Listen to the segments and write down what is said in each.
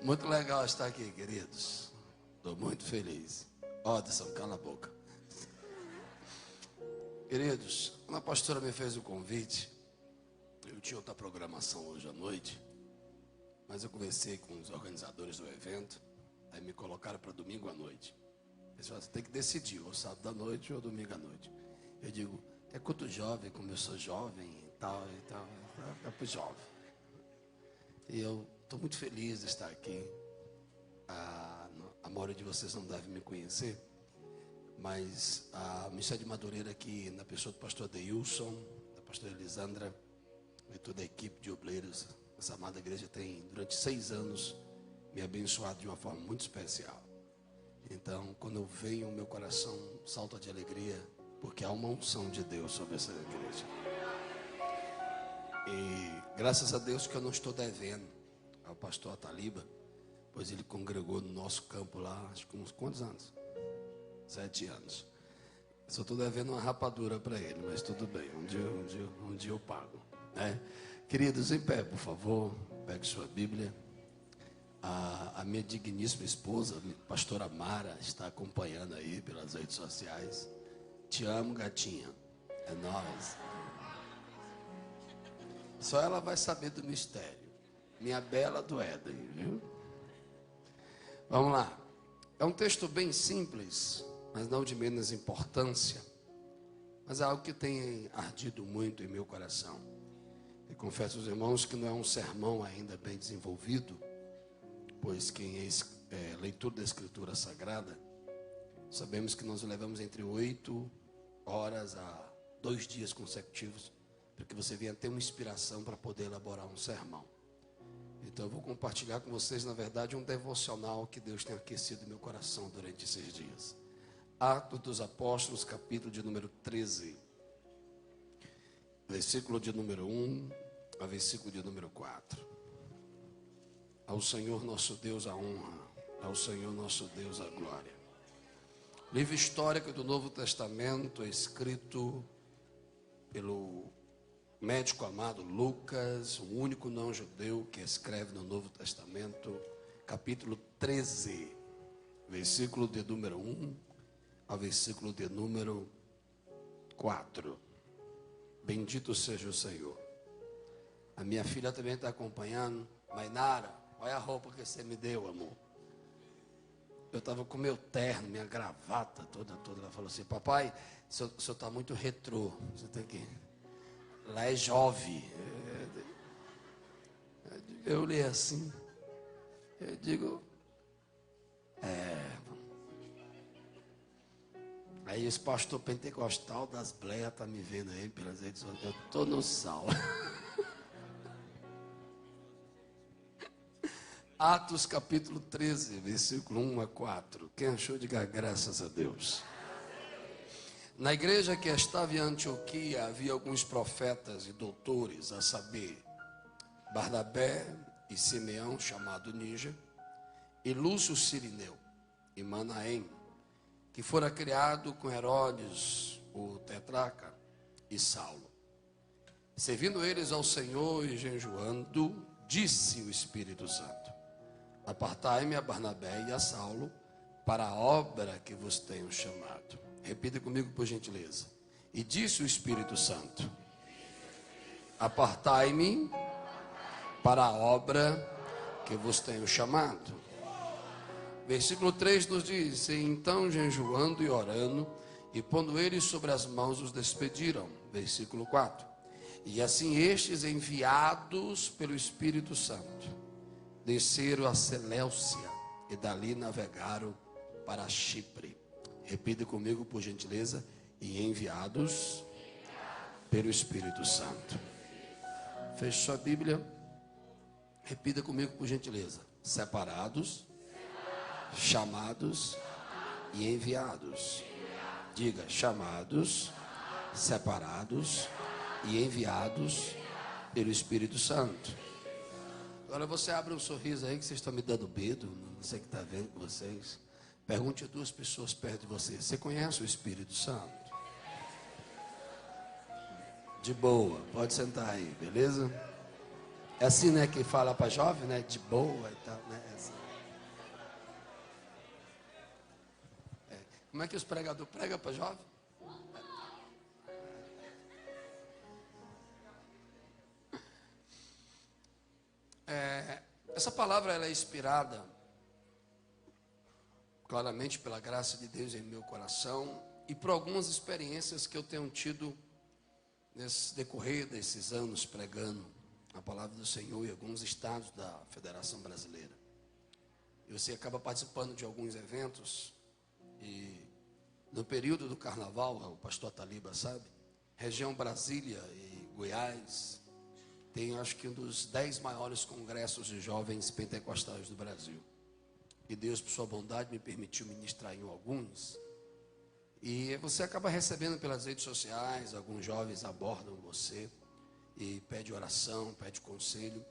Muito legal estar aqui, queridos. Estou muito feliz. Odson, cala a boca. Queridos, quando a pastora me fez o convite, eu tinha outra programação hoje à noite, mas eu conversei com os organizadores do evento, aí me colocaram para domingo à noite. Eles falaram, você tem que decidir, ou sábado à noite ou domingo à noite. Eu digo, é culto jovem, como eu sou jovem e tal, é para o jovem. E eu estou muito feliz de estar aqui. A maioria de vocês não deve me conhecer, mas a Missa de Madureira aqui, na pessoa do pastor Deilson, da pastora Elisandra e toda a equipe de obreiros, essa amada igreja tem, durante 6 anos, me abençoado de uma forma muito especial. Então, quando eu venho, meu coração salta de alegria, porque há uma unção de Deus sobre essa igreja. E graças a Deus que eu não estou devendo ao pastor Ataliba, pois ele congregou no nosso campo lá, acho que uns quantos anos? 7 anos. Só estou devendo uma rapadura para ele, mas tudo bem, um dia eu pago, né? Queridos, em pé, por favor, pegue sua Bíblia. A minha digníssima esposa, a pastora Mara, está acompanhando aí pelas redes sociais. Te amo, gatinha. É nóis. Só ela vai saber do mistério. Minha bela do Éden, viu? Vamos lá. É um texto bem simples, mas não de menos importância. Mas é algo que tem ardido muito em meu coração. E confesso aos irmãos que não é um sermão ainda bem desenvolvido, pois quem é leitura da Escritura Sagrada, sabemos que nós levamos entre 8 horas a 2 dias consecutivos, para que você venha ter uma inspiração para poder elaborar um sermão. Então eu vou compartilhar com vocês, na verdade, um devocional que Deus tem aquecido meu coração durante esses dias. Atos dos Apóstolos, capítulo de número 13, versículo de número 1 a versículo de número 4. Ao Senhor nosso Deus a honra, ao Senhor nosso Deus a glória. Livro histórico do Novo Testamento, escrito pelo médico amado Lucas, o único não judeu que escreve no Novo Testamento, capítulo 13, versículo de número 1 ao versículo de número 4. Bendito seja o Senhor. A minha filha também está acompanhando. Mainara, olha a roupa que você me deu, amor. Eu estava com meu terno, minha gravata toda. Ela falou assim, papai, o senhor está muito retrô. Você tem que... Lá é jovem. Eu li assim. Eu digo, Aí esse pastor pentecostal das bleias está me vendo aí pelas redes sociais. Eu estou no sal. Atos capítulo 13, versículo 1 a 4. Quem achou, diga graças a Deus. Na igreja que estava em Antioquia havia alguns profetas e doutores, a saber, Barnabé e Simeão, chamado Níger, e Lúcio Cirineu, e Manaém, que fora criado com Herodes, o tetrarca, e Saulo. Servindo eles ao Senhor e jejuando, disse o Espírito Santo, apartai-me a Barnabé e a Saulo para a obra que vos tenho chamado. Repita comigo, por gentileza. E disse o Espírito Santo, apartai-me para a obra que vos tenho chamado. Versículo 3 nos diz, e então jejuando e orando, e pondo eles sobre as mãos, os despediram. Versículo 4. E assim estes, enviados pelo Espírito Santo, desceram a Seleucia e dali navegaram para Chipre. Repita comigo, por gentileza. E enviados pelo Espírito Santo. Feche sua Bíblia. Repita comigo, por gentileza. Separados, chamados e enviados. Diga, chamados, separados e enviados pelo Espírito Santo. Agora você abre um sorriso aí que vocês estão me dando medo. Não sei o que está vendo com vocês. Pergunte a 2 pessoas perto de você. Você conhece o Espírito Santo? De boa, pode sentar aí, beleza? É assim, né, que fala para jovem, né, de boa e tal, né? É assim. Como é que os pregadores pregam para jovem? Essa palavra ela é inspirada claramente pela graça de Deus em meu coração e por algumas experiências que eu tenho tido nesse decorrer desses anos pregando a palavra do Senhor em alguns estados da Federação Brasileira. E você acaba participando de alguns eventos e no período do carnaval, o pastor Taliba sabe, região Brasília e Goiás, tem acho que um dos 10 maiores congressos de jovens pentecostais do Brasil. E Deus, por sua bondade, me permitiu ministrar em alguns. E você acaba recebendo pelas redes sociais, alguns jovens abordam você e pede oração, pede conselho.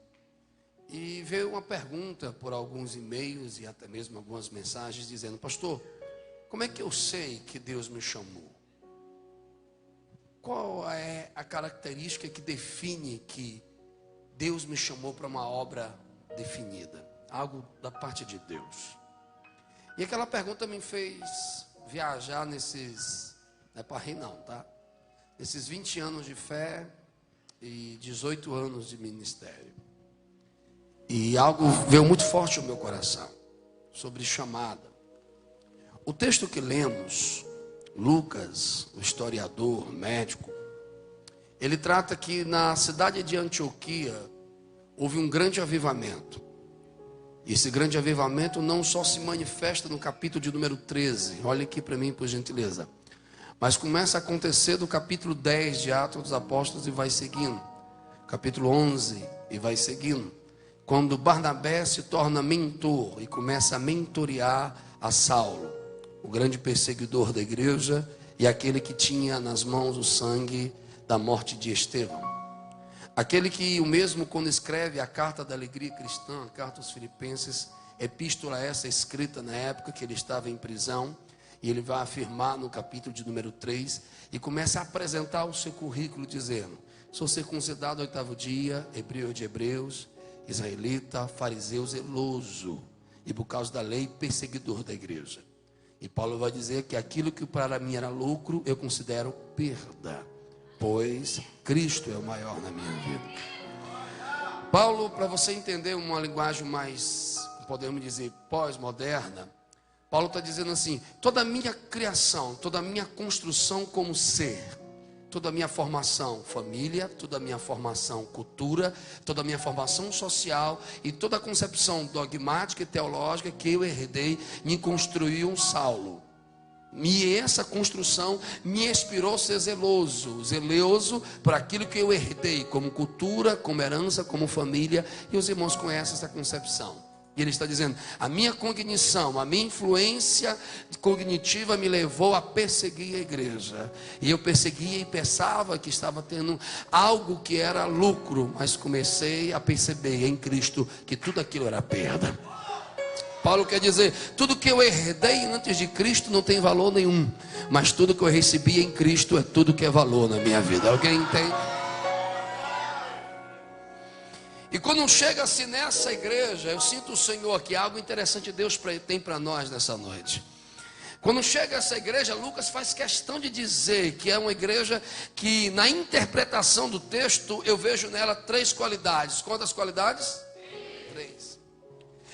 E veio uma pergunta por alguns e-mails e até mesmo algumas mensagens dizendo: pastor, como é que eu sei que Deus me chamou? Qual é a característica que define que Deus me chamou para uma obra definida? Algo da parte de Deus. E aquela pergunta me fez viajar nesses, não é para rir não, tá? Nesses 20 anos de fé e 18 anos de ministério. E algo veio muito forte ao meu coração, sobre chamada. O texto que lemos, Lucas, o historiador, médico, ele trata que na cidade de Antioquia houve um grande avivamento. E esse grande avivamento não só se manifesta no capítulo de número 13, olha aqui para mim por gentileza, mas começa a acontecer do capítulo 10 de Atos dos Apóstolos e vai seguindo, capítulo 11 e vai seguindo, quando Barnabé se torna mentor e começa a mentorear a Saulo, o grande perseguidor da igreja e aquele que tinha nas mãos o sangue da morte de Estevão. Aquele que o mesmo quando escreve a carta da alegria cristã, a carta aos Filipenses, epístola essa escrita na época que ele estava em prisão, e ele vai afirmar no capítulo de número 3, e começa a apresentar o seu currículo dizendo: sou circuncidado ao 8º dia, hebreu de hebreus, israelita, fariseu zeloso, e por causa da lei, perseguidor da igreja. E Paulo vai dizer que aquilo que para mim era lucro, eu considero perda, pois Cristo é o maior na minha vida. Paulo, para você entender uma linguagem mais, podemos dizer, pós-moderna, Paulo está dizendo assim: toda a minha criação, toda a minha construção como ser, toda a minha formação família, toda a minha formação cultura, toda a minha formação social e toda a concepção dogmática e teológica que eu herdei me construiu um Saulo. E essa construção me inspirou a ser zeloso por aquilo que eu herdei como cultura, como herança, como família. E os irmãos conhecem essa concepção. E ele está dizendo: a minha cognição, a minha influência cognitiva me levou a perseguir a igreja. E eu perseguia e pensava que estava tendo algo que era lucro, mas comecei a perceber em Cristo que tudo aquilo era perda. Paulo quer dizer: tudo que eu herdei antes de Cristo não tem valor nenhum, mas tudo que eu recebi em Cristo é tudo que é valor na minha vida. Alguém entende? E quando chega-se nessa igreja, eu sinto o Senhor aqui, algo interessante Deus tem para nós nessa noite. Quando chega essa igreja, Lucas faz questão de dizer que é uma igreja que na interpretação do texto eu vejo nela 3 qualidades. Quantas qualidades? 3.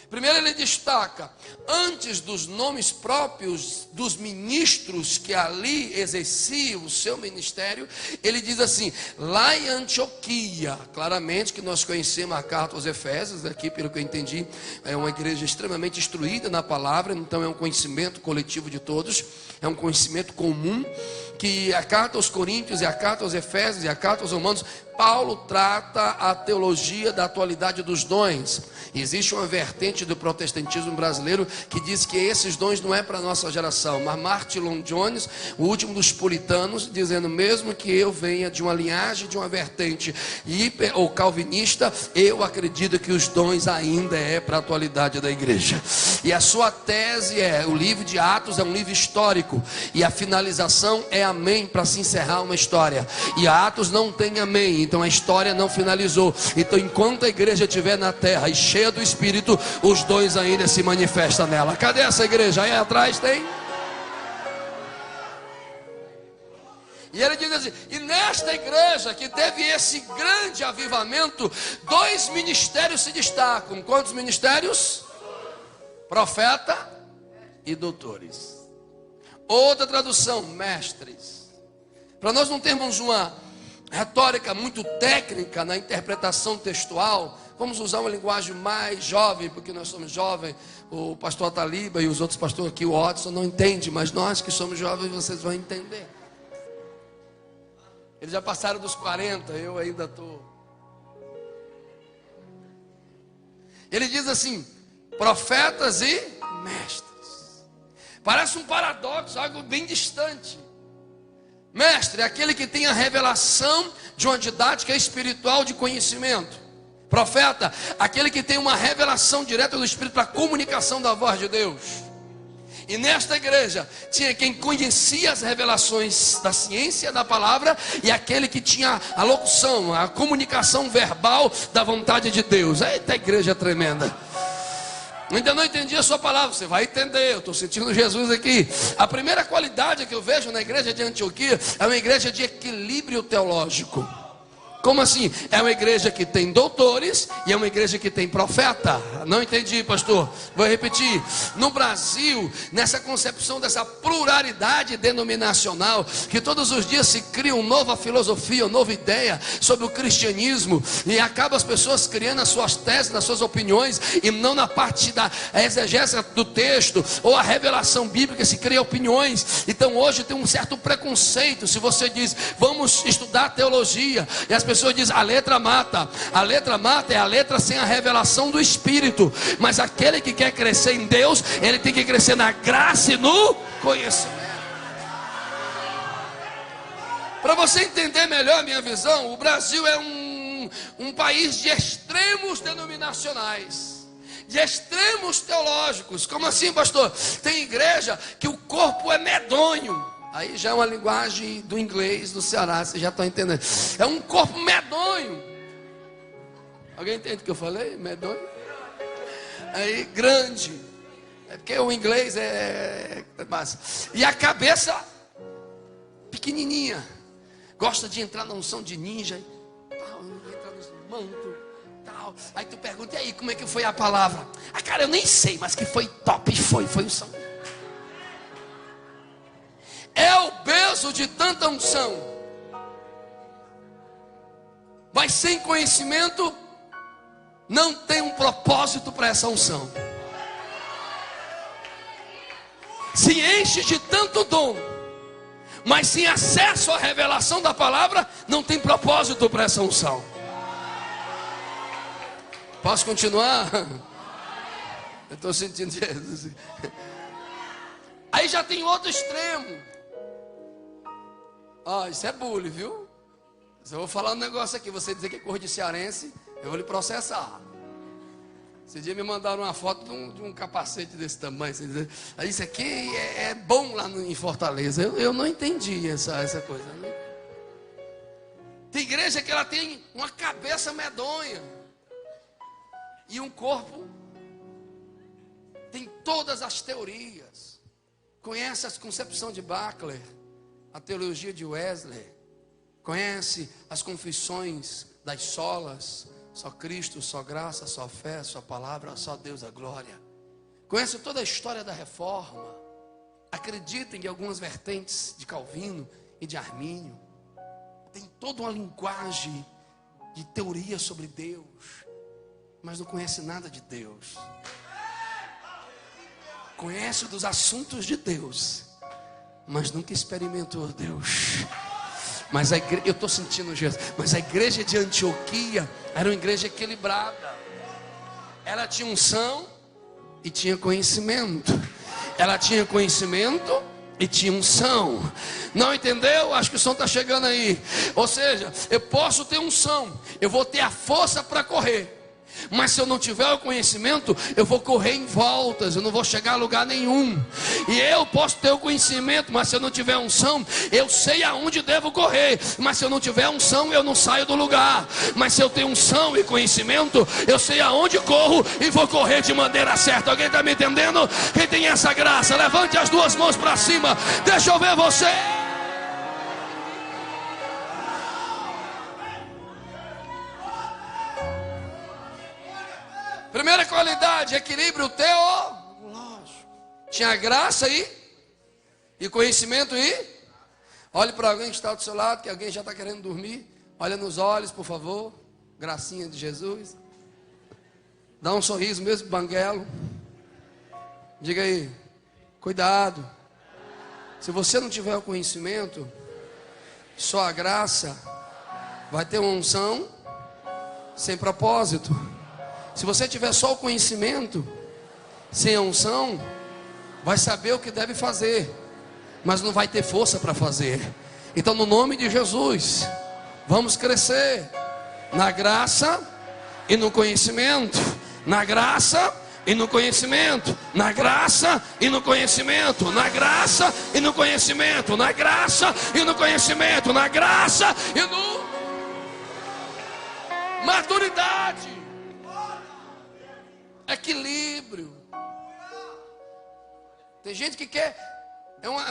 Primeiro ele destaca, antes dos nomes próprios dos ministros que ali exerciam o seu ministério, ele diz assim: lá em Antioquia, claramente que nós conhecemos a carta aos Efésios, aqui pelo que eu entendi, é uma igreja extremamente instruída na palavra, então é um conhecimento coletivo de todos, é um conhecimento comum, que a carta aos Coríntios e a carta aos Efésios e a carta aos Romanos, Paulo trata a teologia da atualidade dos dons. Existe uma vertente corrente do protestantismo brasileiro que diz que esses dons não é para a nossa geração. Mas Martin Lloyd Jones, o último dos puritanos, dizendo: mesmo que eu venha de uma linhagem, de uma vertente hiper ou calvinista, eu acredito que os dons ainda é para a atualidade da igreja. E a sua tese é: o livro de Atos é um livro histórico, e a finalização é amém, para se encerrar uma história. E Atos não tem amém, então a história não finalizou. Então enquanto a igreja estiver na terra e cheia do Espírito, os dons ainda se manifestam nela. Cadê essa igreja? Aí atrás tem. E ele diz assim: e nesta igreja que teve esse grande avivamento, 2 ministérios se destacam. Quantos ministérios? Profeta e doutores. Outra tradução: mestres. Para nós não termos uma retórica muito técnica na interpretação textual, vamos usar uma linguagem mais jovem, porque nós somos jovens. O pastor Ataliba e os outros pastores aqui, o Watson, não entende, mas nós que somos jovens, vocês vão entender. Eles já passaram dos 40, eu ainda estou. Ele diz assim: profetas e mestres. Parece um paradoxo, algo bem distante. Mestre é aquele que tem a revelação de uma didática espiritual de conhecimento. Profeta, aquele que tem uma revelação direta do Espírito para a comunicação da voz de Deus. E nesta igreja tinha quem conhecia as revelações da ciência da palavra, e aquele que tinha a locução, a comunicação verbal da vontade de Deus. Eita, igreja tremenda! Ainda não entendi a sua palavra, você vai entender, eu estou sentindo Jesus aqui. A primeira qualidade que eu vejo na igreja de Antioquia é uma igreja de equilíbrio teológico. Como assim? É uma igreja que tem doutores e é uma igreja que tem profeta. Não entendi, pastor. Vou repetir. No Brasil, nessa concepção dessa pluralidade denominacional, que todos os dias se cria uma nova filosofia, uma nova ideia sobre o cristianismo, e acaba as pessoas criando as suas teses, as suas opiniões, e não na parte da exegese do texto ou a revelação bíblica se cria opiniões. Então hoje tem um certo preconceito. Se você diz: vamos estudar teologia, e as pessoas dizem: a letra mata. A letra mata é a letra sem a revelação do Espírito. Mas aquele que quer crescer em Deus, ele tem que crescer na graça e no conhecimento. Para você entender melhor a minha visão, o Brasil é um país de extremos denominacionais, de extremos teológicos. Como assim, pastor? Tem igreja que o corpo é medonho. Aí já é uma linguagem do inglês do Ceará, vocês já estão entendendo. É um corpo medonho. Alguém entende o que eu falei? Medonho? Aí grande. É porque o inglês é massa. E a cabeça pequenininha. Gosta de entrar na unção de ninja. Tal, entra nos mantos. Tal. Aí tu pergunta: e aí, como é que foi a palavra? Ah, cara, eu nem sei, mas que foi top. Foi unção. É obeso de tanta unção, mas sem conhecimento não tem um propósito para essa unção. Se enche de tanto dom, mas sem acesso à revelação da palavra, não tem propósito para essa unção. Posso continuar? Eu estou sentindo Jesus. Aí já tem outro extremo. Isso é bullying, viu? Se eu vou falar um negócio aqui, você dizer que é cor de cearense, eu vou lhe processar. Esse dia me mandaram uma foto de um capacete desse tamanho. Isso aqui é bom lá em Fortaleza. Eu não entendi essa coisa. Né? Tem igreja que ela tem uma cabeça medonha e um corpo. Tem todas as teorias. Conhece a concepção de Butler, a teologia de Wesley, conhece as confissões das solas: só Cristo, só graça, só fé, só palavra, só Deus a glória. Conhece toda a história da reforma, acredita em algumas vertentes de Calvino e de Armínio. Tem toda uma linguagem de teoria sobre Deus, mas não conhece nada de Deus. Conhece dos assuntos de Deus, mas nunca experimentou Deus. Mas eu estou sentindo Jesus. Mas a igreja de Antioquia era uma igreja equilibrada. Ela tinha unção, e tinha conhecimento. Ela tinha conhecimento e tinha unção. Não entendeu? Acho que o som está chegando aí. Ou seja, eu posso ter unção, eu vou ter a força para correr, mas se eu não tiver o conhecimento, eu vou correr em voltas, eu não vou chegar a lugar nenhum. E eu posso ter o conhecimento, mas se eu não tiver unção, eu sei aonde devo correr, mas se eu não tiver unção, eu não saio do lugar. Mas se eu tenho unção e conhecimento, eu sei aonde corro e vou correr de maneira certa. Alguém está me entendendo? Quem tem essa graça, levante as duas mãos para cima. Deixa eu ver você. Primeira qualidade, equilíbrio teológico. Tinha graça e conhecimento olhe para alguém que está do seu lado, que alguém já está querendo dormir. Olha nos olhos, por favor. Gracinha de Jesus. Dá um sorriso mesmo, banguelo. Diga aí, cuidado. Se você não tiver o conhecimento, só a graça vai ter uma unção sem propósito. Se você tiver só o conhecimento, sem a unção, vai saber o que deve fazer, mas não vai ter força para fazer. Então, no nome de Jesus, vamos crescer na graça e no conhecimento. Na graça e no conhecimento. Na graça e no conhecimento. Na graça e no conhecimento. Na graça e no conhecimento. Na graça e no maturidade. Equilíbrio. Tem gente que quer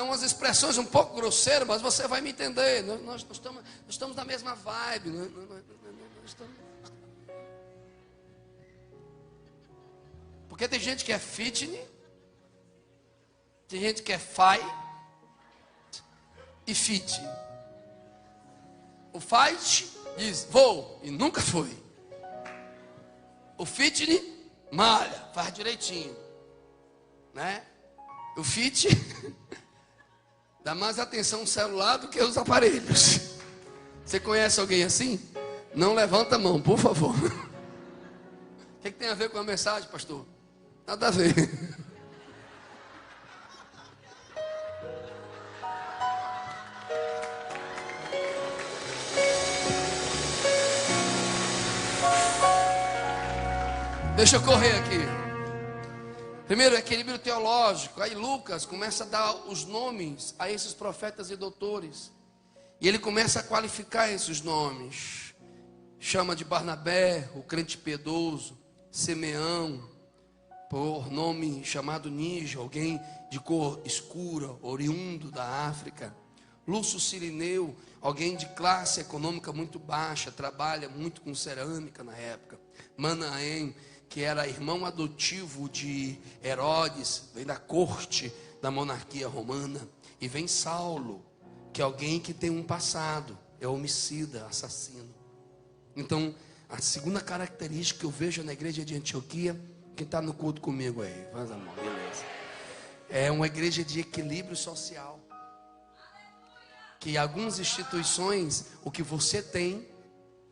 umas expressões um pouco grosseiras, mas você vai me entender. Nós estamos na mesma vibe. Nós estamos... Porque tem gente que é fitness, tem gente que é fight e fit. O fight diz vou e nunca foi. O fitness malha, faz direitinho, né? O fit dá mais atenção no celular do que os aparelhos. Você conhece alguém assim? Não levanta a mão, por favor. O que tem a ver com a mensagem, pastor? Nada a ver. Deixa eu correr aqui. Primeiro, equilíbrio teológico. Aí Lucas começa a dar os nomes a esses profetas e doutores. E ele começa a qualificar esses nomes. Chama de Barnabé, o crente piedoso. Simeão, por nome chamado Níger, alguém de cor escura, oriundo da África. Lúcio Cirineu, alguém de classe econômica muito baixa, trabalha muito com cerâmica na época. Manaém, que era irmão adotivo de Herodes, vem da corte da monarquia romana. E vem Saulo, que é alguém que tem um passado, é homicida, assassino. Então, a segunda característica que eu vejo na igreja de Antioquia, quem está no culto comigo aí, faz a mão, beleza. É uma igreja de equilíbrio social. Que em algumas instituições, o que você tem,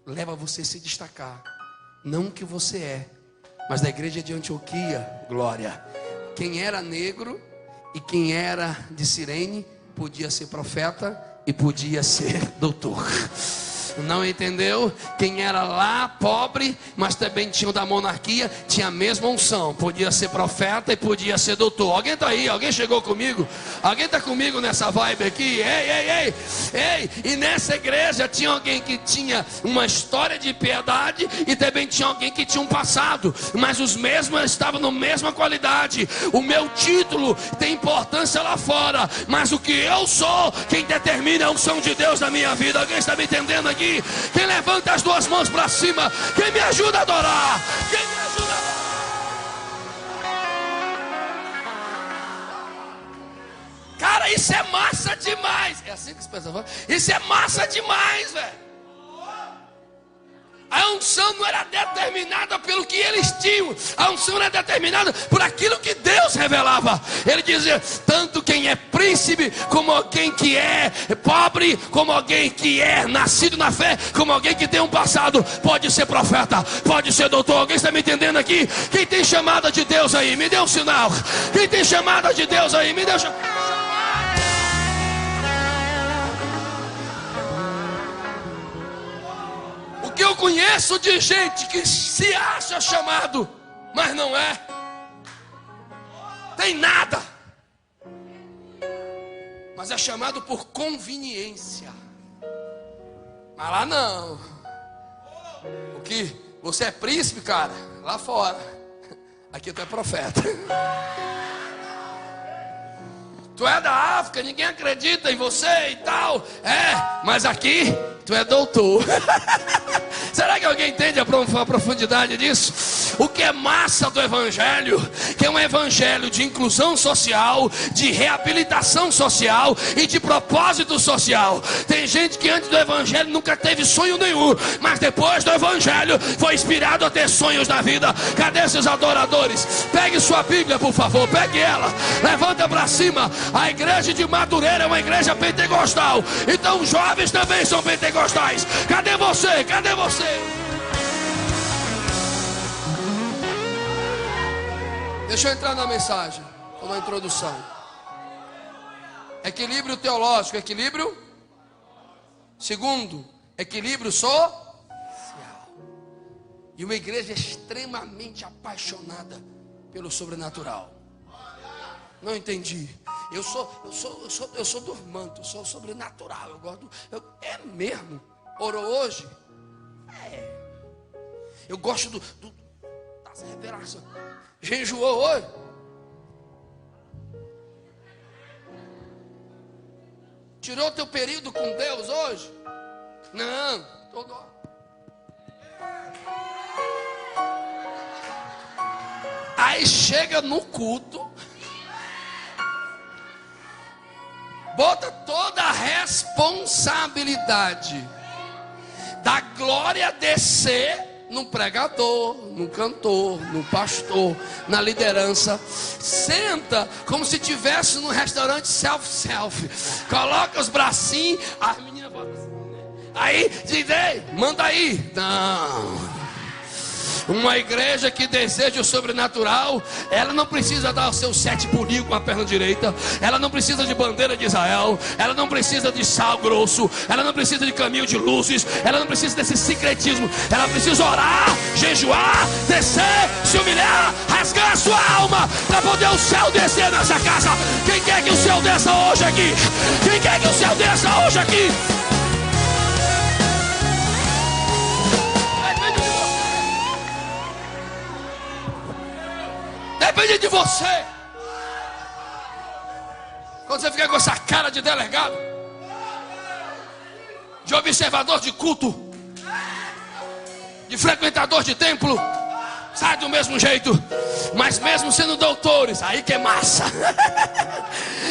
leva você a se destacar. Não o que você é. Mas na igreja de Antioquia, glória, quem era negro e quem era de Cirene, podia ser profeta e podia ser doutor. Não entendeu? Quem era lá pobre, mas também tinha o da monarquia, tinha a mesma unção, podia ser profeta e podia ser doutor. Alguém está aí? Alguém chegou comigo? Alguém está comigo nessa vibe aqui? Ei! E nessa igreja tinha alguém que tinha uma história de piedade e também tinha alguém que tinha um passado, mas os mesmos estavam na mesma qualidade. O meu título tem importância lá fora, mas o que eu sou, quem determina é a unção de Deus na minha vida. Alguém está me entendendo aqui? Quem levanta as duas mãos para cima? Quem me ajuda a adorar? Quem me ajuda a adorar? Cara, isso é massa demais. É assim que as pessoas falam. Isso é massa demais, velho. Aí a unção não era determinada pelo que eles tinham. A unção era determinada por aquilo que Deus revelava. Ele dizia, tanto quem é príncipe, como alguém que é pobre, como alguém que é nascido na fé, como alguém que tem um passado, pode ser profeta, pode ser doutor. Alguém está me entendendo aqui? Quem tem chamada de Deus aí, me dê um sinal. Quem tem chamada de Deus aí, me dê um sinal. O que eu conheço de gente que se acha chamado, mas não é, tem nada, mas é chamado por conveniência. Mas lá não. O que? Você é príncipe, cara? Lá fora. Aqui tu é profeta. Tu é da África, ninguém acredita em você e tal. É, mas aqui tu é doutor. Será que alguém entende a profundidade disso? O que é massa do evangelho? Que é um evangelho de inclusão social, de reabilitação social e de propósito social. Tem gente que antes do evangelho nunca teve sonho nenhum, mas depois do evangelho foi inspirado a ter sonhos na vida. Cadê esses adoradores? Pegue sua Bíblia, por favor, pegue ela, levanta para cima. A igreja de Madureira é uma igreja pentecostal, então os jovens também são pentecostais. Cadê você? Cadê você? Deixa eu entrar na mensagem, ou na introdução. Equilíbrio teológico, equilíbrio. Segundo, equilíbrio social. E uma igreja extremamente apaixonada pelo sobrenatural. Não entendi. Eu sou dormante, eu sou sobrenatural. Eu gosto. É mesmo? Orou hoje? É. Eu gosto das revelações. Jejuou hoje? Tirou teu período com Deus hoje? Não. Aí chega no culto, bota toda a responsabilidade da glória descer no pregador, no cantor, no pastor, na liderança. Senta como se estivesse num restaurante self. Coloca os bracinhos, as meninas botam assim, né? Aí diz, ei, manda aí. Não. Uma igreja que deseja o sobrenatural, ela não precisa dar o seu 7 pulinhos com a perna direita. Ela não precisa de bandeira de Israel. Ela não precisa de sal grosso. Ela não precisa de caminho de luzes. Ela não precisa desse secretismo. Ela precisa orar, jejuar, descer, se humilhar, rasgar a sua alma, para poder o céu descer nessa casa. Quem quer que o céu desça hoje aqui? Quem quer que o céu desça hoje aqui? Depende de você. Quando você fica com essa cara de delegado, de observador de culto, de frequentador de templo, sai do mesmo jeito. Mas mesmo sendo doutores, aí que é massa.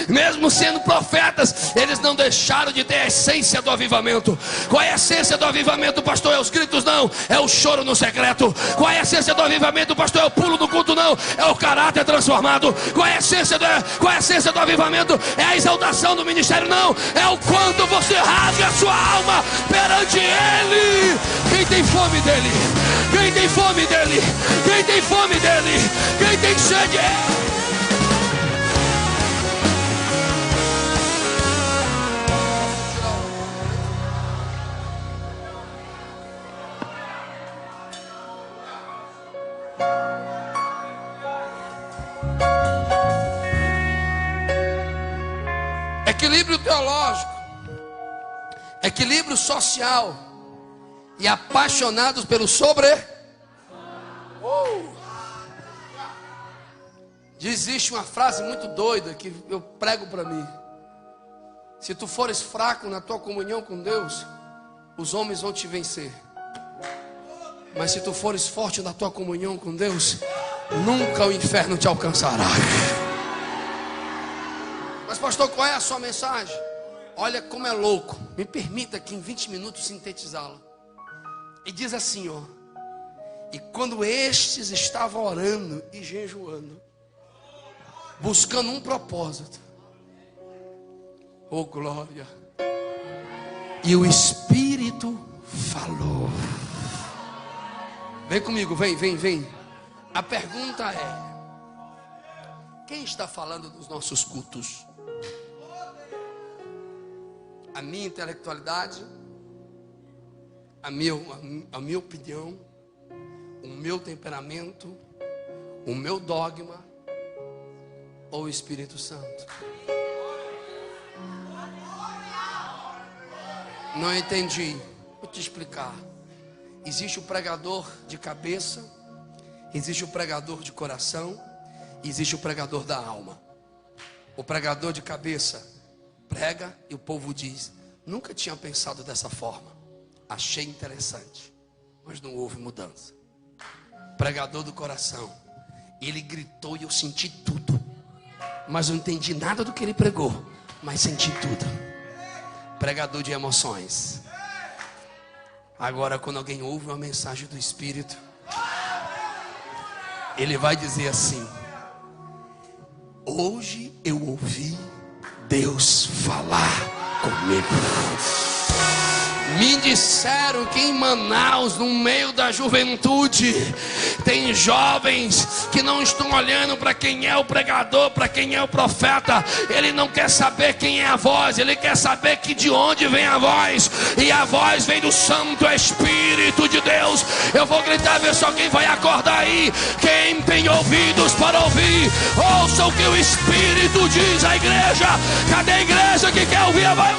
Mesmo sendo profetas, eles não deixaram de ter a essência do avivamento. Qual é a essência do avivamento, pastor? É os gritos? Não, é o choro no secreto. Qual é a essência do avivamento, pastor? É o pulo no culto? Não, é o caráter transformado. Qual é a essência do avivamento? É a exaltação do ministério? Não, é o quanto você rasga a sua alma perante Ele. Quem tem fome dele? Quem tem fome dele? Quem tem fome dele? Quem tem sede? Equilíbrio teológico, equilíbrio social e apaixonados pelo Existe uma frase muito doida que eu prego para mim. Se tu fores fraco na tua comunhão com Deus, os homens vão te vencer. Mas se tu fores forte na tua comunhão com Deus, nunca o inferno te alcançará. Mas pastor, qual é a sua mensagem? Olha como é louco. Me permita aqui em 20 minutos sintetizá-la. E diz assim, ó: e quando estes estavam orando e jejuando, buscando um propósito, oh glória, e o Espírito falou. Vem comigo, vem. A pergunta é: quem está falando dos nossos cultos? A minha intelectualidade, a minha opinião, o meu temperamento, o meu dogma, ou o Espírito Santo? Não entendi. Vou te explicar. Existe o pregador de cabeça, existe o pregador de coração, existe o pregador da alma. O pregador de cabeça prega e o povo diz: nunca tinha pensado dessa forma, achei interessante, mas não houve mudança. Pregador do coração, ele gritou e eu senti tudo, mas não entendi nada do que ele pregou, mas senti tudo. Pregador de emoções. Agora, quando alguém ouve uma mensagem do Espírito, ele vai dizer assim: hoje eu ouvi Deus falar comigo. Me disseram que em Manaus, no meio da juventude, tem jovens que não estão olhando para quem é o pregador, para quem é o profeta. Ele não quer saber quem é a voz, ele quer saber que de onde vem a voz. E a voz vem do Santo Espírito de Deus. Eu vou gritar, ver se alguém vai acordar aí. Quem tem ouvidos para ouvir, ouça o que o Espírito diz à igreja. Cadê a igreja que quer ouvir a voz?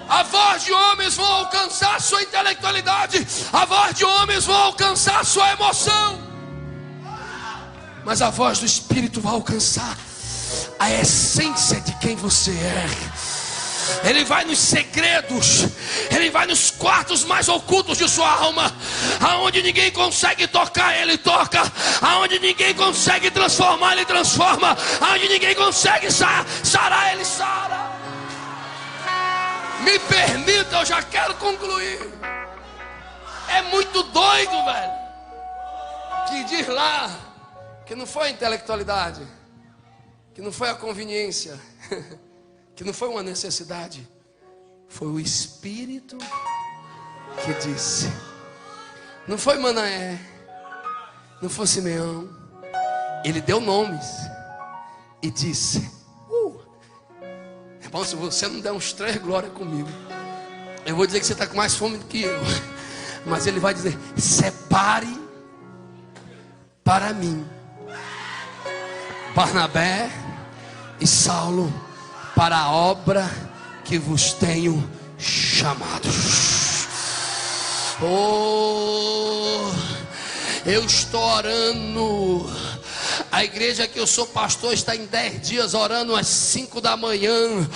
A voz de homens vão alcançar sua intelectualidade, a voz de homens vão alcançar sua emoção, mas a voz do Espírito vai alcançar a essência de quem você é. Ele vai nos segredos, ele vai nos quartos mais ocultos de sua alma. Aonde ninguém consegue tocar, ele toca. Aonde ninguém consegue transformar, ele transforma. Aonde ninguém consegue sarar, ele sara. Me permita, eu já quero concluir. É muito doido, velho, que diz lá que não foi a intelectualidade, que não foi a conveniência, que não foi uma necessidade, foi o Espírito que disse. Não foi Manaé, não foi Simeão. Ele deu nomes e disse: irmão, se você não der uns 3 glórias comigo, eu vou dizer que você está com mais fome do que eu. Mas ele vai dizer: separe para mim Barnabé e Saulo para a obra que vos tenho chamado. Oh, eu estou orando. A igreja que eu sou pastor está em 10 dias orando às 5 da manhã.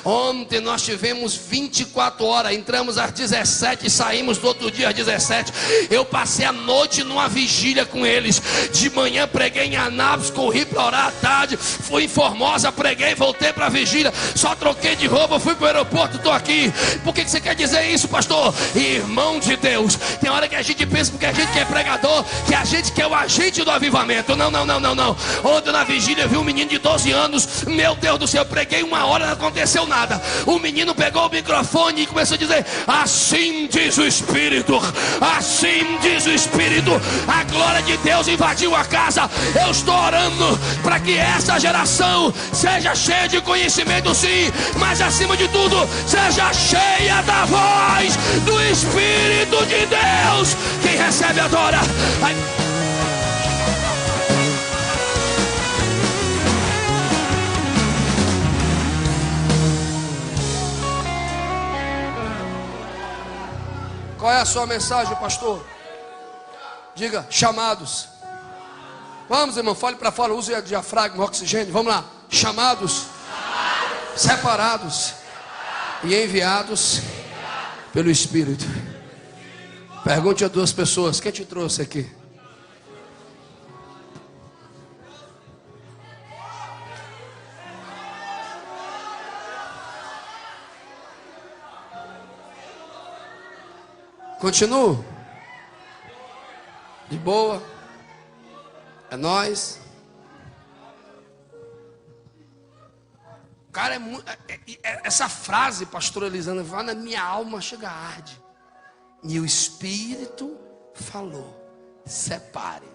Ontem nós tivemos 24 horas. Entramos às 17 e saímos do outro dia às 17. Eu passei a noite numa vigília com eles. De manhã preguei em Anápolis, corri para orar à tarde. Fui em Formosa, preguei, voltei para a vigília. Só troquei de roupa, fui para o aeroporto, estou aqui. Por que você quer dizer isso, pastor? Irmão de Deus, tem hora que a gente pensa porque a gente quer pregador, que a gente quer o agente do avivamento. Não. Ontem na vigília eu vi um menino de 12 anos. Meu Deus do céu, eu preguei 1 hora, não aconteceu nada. O menino pegou o microfone e começou a dizer: assim diz o Espírito, assim diz o Espírito. A glória de Deus invadiu a casa. Eu estou orando para que essa geração seja cheia de conhecimento, sim, mas acima de tudo seja cheia da voz do Espírito de Deus. Quem recebe adora. Qual é a sua mensagem, pastor? Diga: chamados. Vamos, irmão, fale para fora, use o diafragma, o oxigênio. Vamos lá. Chamados, separados e enviados pelo Espírito. Pergunte a duas pessoas: quem te trouxe aqui? Continuo. De boa. É nóis. Cara, essa frase, pastor Elisandro, vai na minha alma, chega arde. E o Espírito falou: separe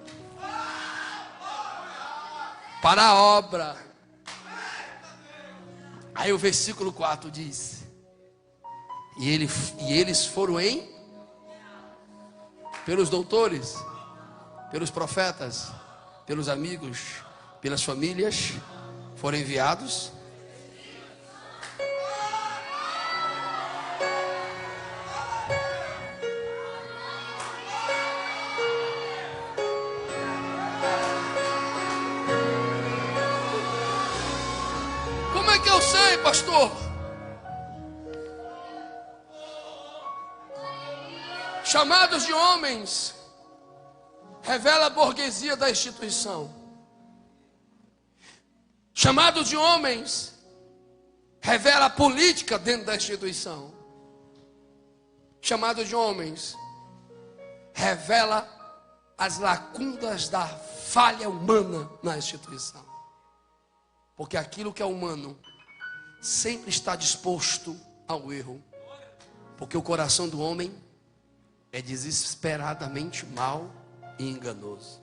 para a obra. Aí o versículo 4 diz: e eles foram pelos doutores, pelos profetas, pelos amigos, pelas famílias, foram enviados. Como é que eu sei, pastor? Chamados de homens revela a burguesia da instituição. Chamados de homens revela a política dentro da instituição. Chamados de homens revela as lacunas da falha humana na instituição. Porque aquilo que é humano sempre está disposto ao erro. Porque o coração do homem é desesperadamente mau e enganoso.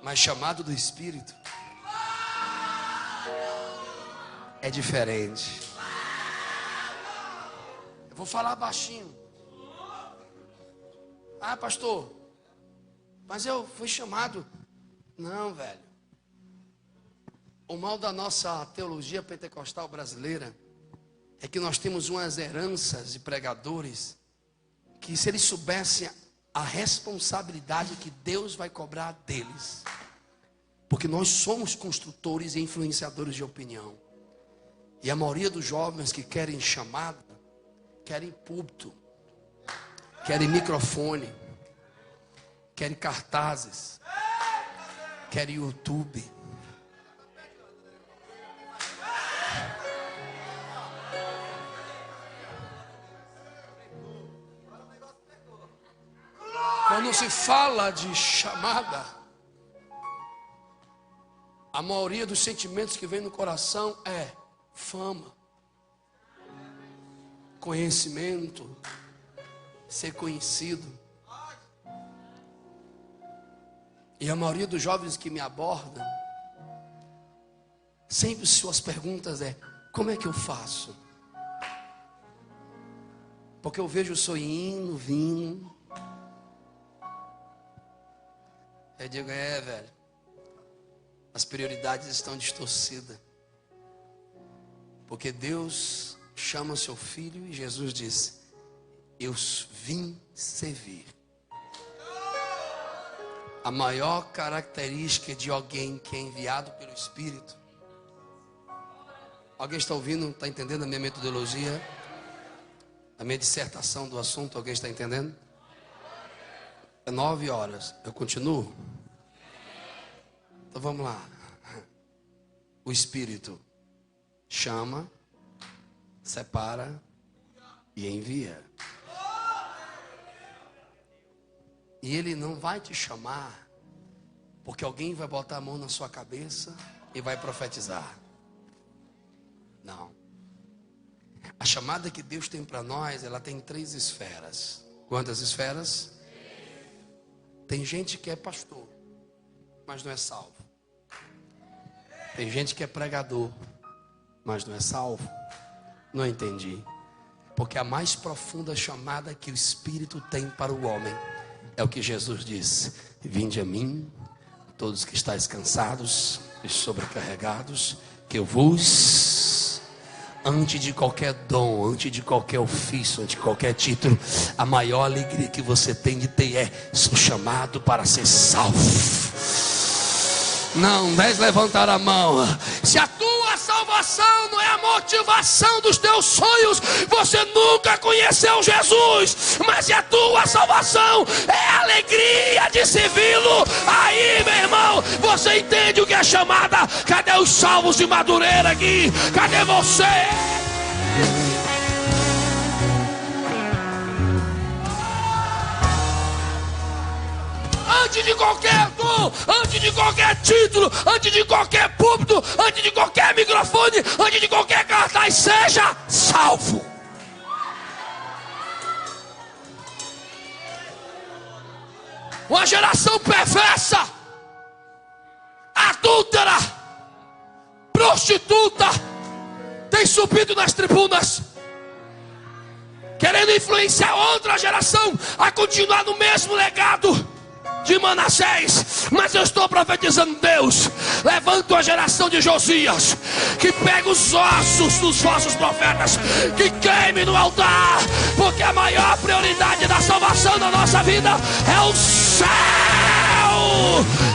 Mas chamado do Espírito é diferente. Eu vou falar baixinho. Ah, pastor, mas eu fui chamado. Não, velho. O mal da nossa teologia pentecostal brasileira é que nós temos umas heranças de pregadores que, se eles soubessem a responsabilidade que Deus vai cobrar deles, porque nós somos construtores e influenciadores de opinião, e a maioria dos jovens que querem chamada, querem púlpito, querem microfone, querem cartazes, querem YouTube. Quando se fala de chamada, a maioria dos sentimentos que vem no coração é fama, conhecimento, ser conhecido. E a maioria dos jovens que me abordam, sempre suas perguntas é: como é que eu faço? Porque eu vejo o senhor indo, vindo. Eu digo: velho, as prioridades estão distorcidas. Porque Deus chama seu filho e Jesus disse: eu vim servir. A maior característica de alguém que é enviado pelo Espírito. Alguém está ouvindo? Está entendendo a minha metodologia? A minha dissertação do assunto? Alguém está entendendo? É 9 horas. Eu continuo? Então vamos lá. O Espírito chama, separa e envia. E Ele não vai te chamar porque alguém vai botar a mão na sua cabeça e vai profetizar. Não. A chamada que Deus tem para nós, ela tem 3 esferas. Quantas esferas? Tem gente que é pastor, mas não é salvo. Tem gente que é pregador, mas não é salvo. Não entendi. Porque a mais profunda chamada que o Espírito tem para o homem é o que Jesus disse: vinde a mim, todos que estáis cansados e sobrecarregados, que eu vos... Antes de qualquer dom, antes de qualquer ofício, antes de qualquer título, a maior alegria que você tem de ter é: sou chamado para ser salvo. Não, 10 levantaram a mão. Se a tua salvação não é a motivação dos teus sonhos. Você nunca conheceu Jesus, mas a tua salvação é a alegria de servi-lo. Aí, meu irmão, você entende o que é chamada. Cadê os salvos de Madureira aqui? Cadê você? Antes de qualquer dom, antes de qualquer título, antes de qualquer púlpito, antes de qualquer microfone, antes de qualquer cartaz, seja salvo. Uma geração perversa, adúltera, prostituta, tem subido nas tribunas, querendo influenciar outra geração a continuar no mesmo legado de Manassés. Mas eu estou profetizando, Deus, levanta uma geração de Josias, que pega os ossos dos falsos profetas, que queime no altar, porque a maior prioridade da salvação da nossa vida é o céu.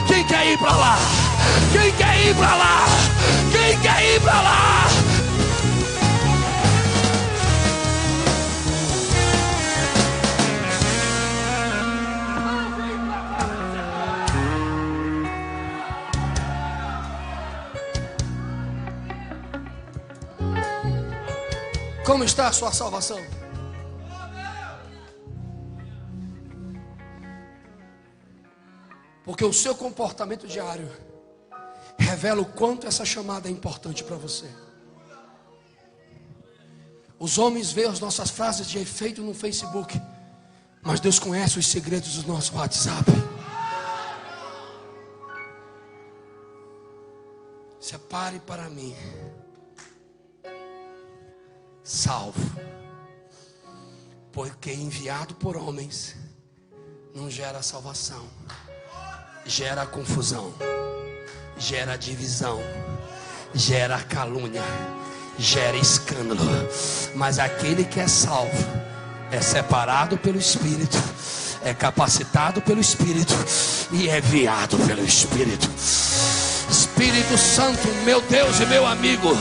Quem quer ir para lá? Quem quer ir para lá? Quem quer ir para lá? Como está a sua salvação? Porque o seu comportamento diário revela o quanto essa chamada é importante para você. Os homens veem as nossas frases de efeito no Facebook, mas Deus conhece os segredos do nosso WhatsApp. Separe para mim salvo, porque enviado por homens não gera salvação, gera confusão, gera divisão, gera calúnia, gera escândalo. Mas aquele que é salvo é separado pelo Espírito, é capacitado pelo Espírito e é enviado pelo Espírito. Espírito Santo, meu Deus e meu amigo,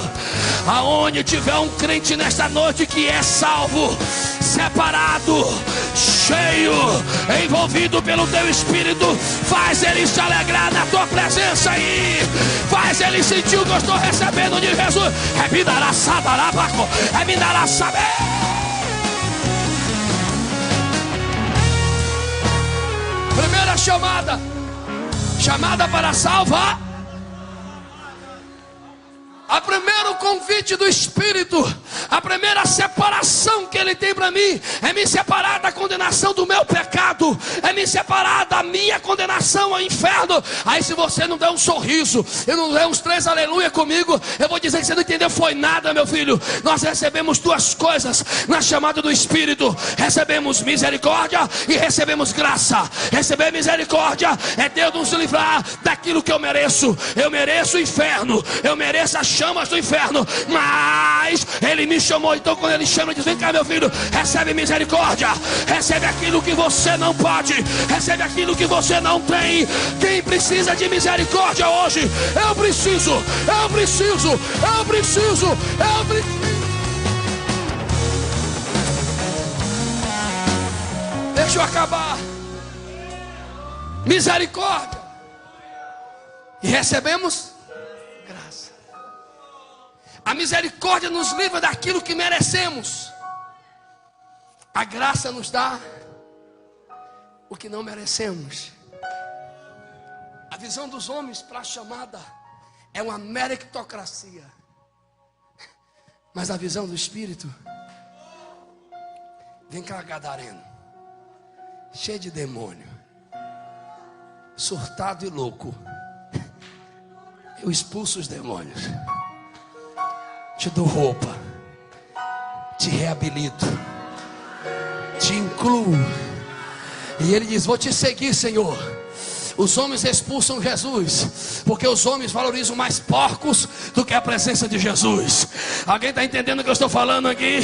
aonde tiver um crente nesta noite que é salvo, separado, cheio, envolvido pelo teu Espírito, faz ele se alegrar na tua presença aí, faz ele sentir o que eu estou recebendo de Jesus. Primeira chamada para salvar. A primeiro convite do Espírito, a primeira separação que Ele tem para mim, é me separar da condenação do meu pecado, é me separar da minha condenação ao inferno. Aí se você não der um sorriso, e não der uns 3 aleluia comigo, eu vou dizer que você não entendeu foi nada, meu filho. Nós recebemos 2 coisas na chamada do Espírito: recebemos misericórdia e recebemos graça. Receber misericórdia é Deus nos livrar daquilo que eu mereço. Eu mereço o inferno, eu mereço a chamas do inferno, mas Ele me chamou. Então quando Ele chama, Ele diz: vem cá, meu filho, recebe misericórdia, recebe aquilo que você não pode, recebe aquilo que você não tem. Quem precisa de misericórdia hoje? Eu preciso. Deixa eu acabar. Misericórdia, e recebemos graça. A misericórdia nos livra daquilo que merecemos. A graça nos dá o que não merecemos. A visão dos homens para a chamada é uma meritocracia, mas a visão do Espírito: vem cá, gadareno, cheio de demônio, surtado e louco, eu expulso os demônios, te dou roupa, te reabilito, te incluo. E Ele diz: vou te seguir, Senhor. Os homens expulsam Jesus, porque os homens valorizam mais porcos do que a presença de Jesus. Alguém está entendendo o que eu estou falando aqui?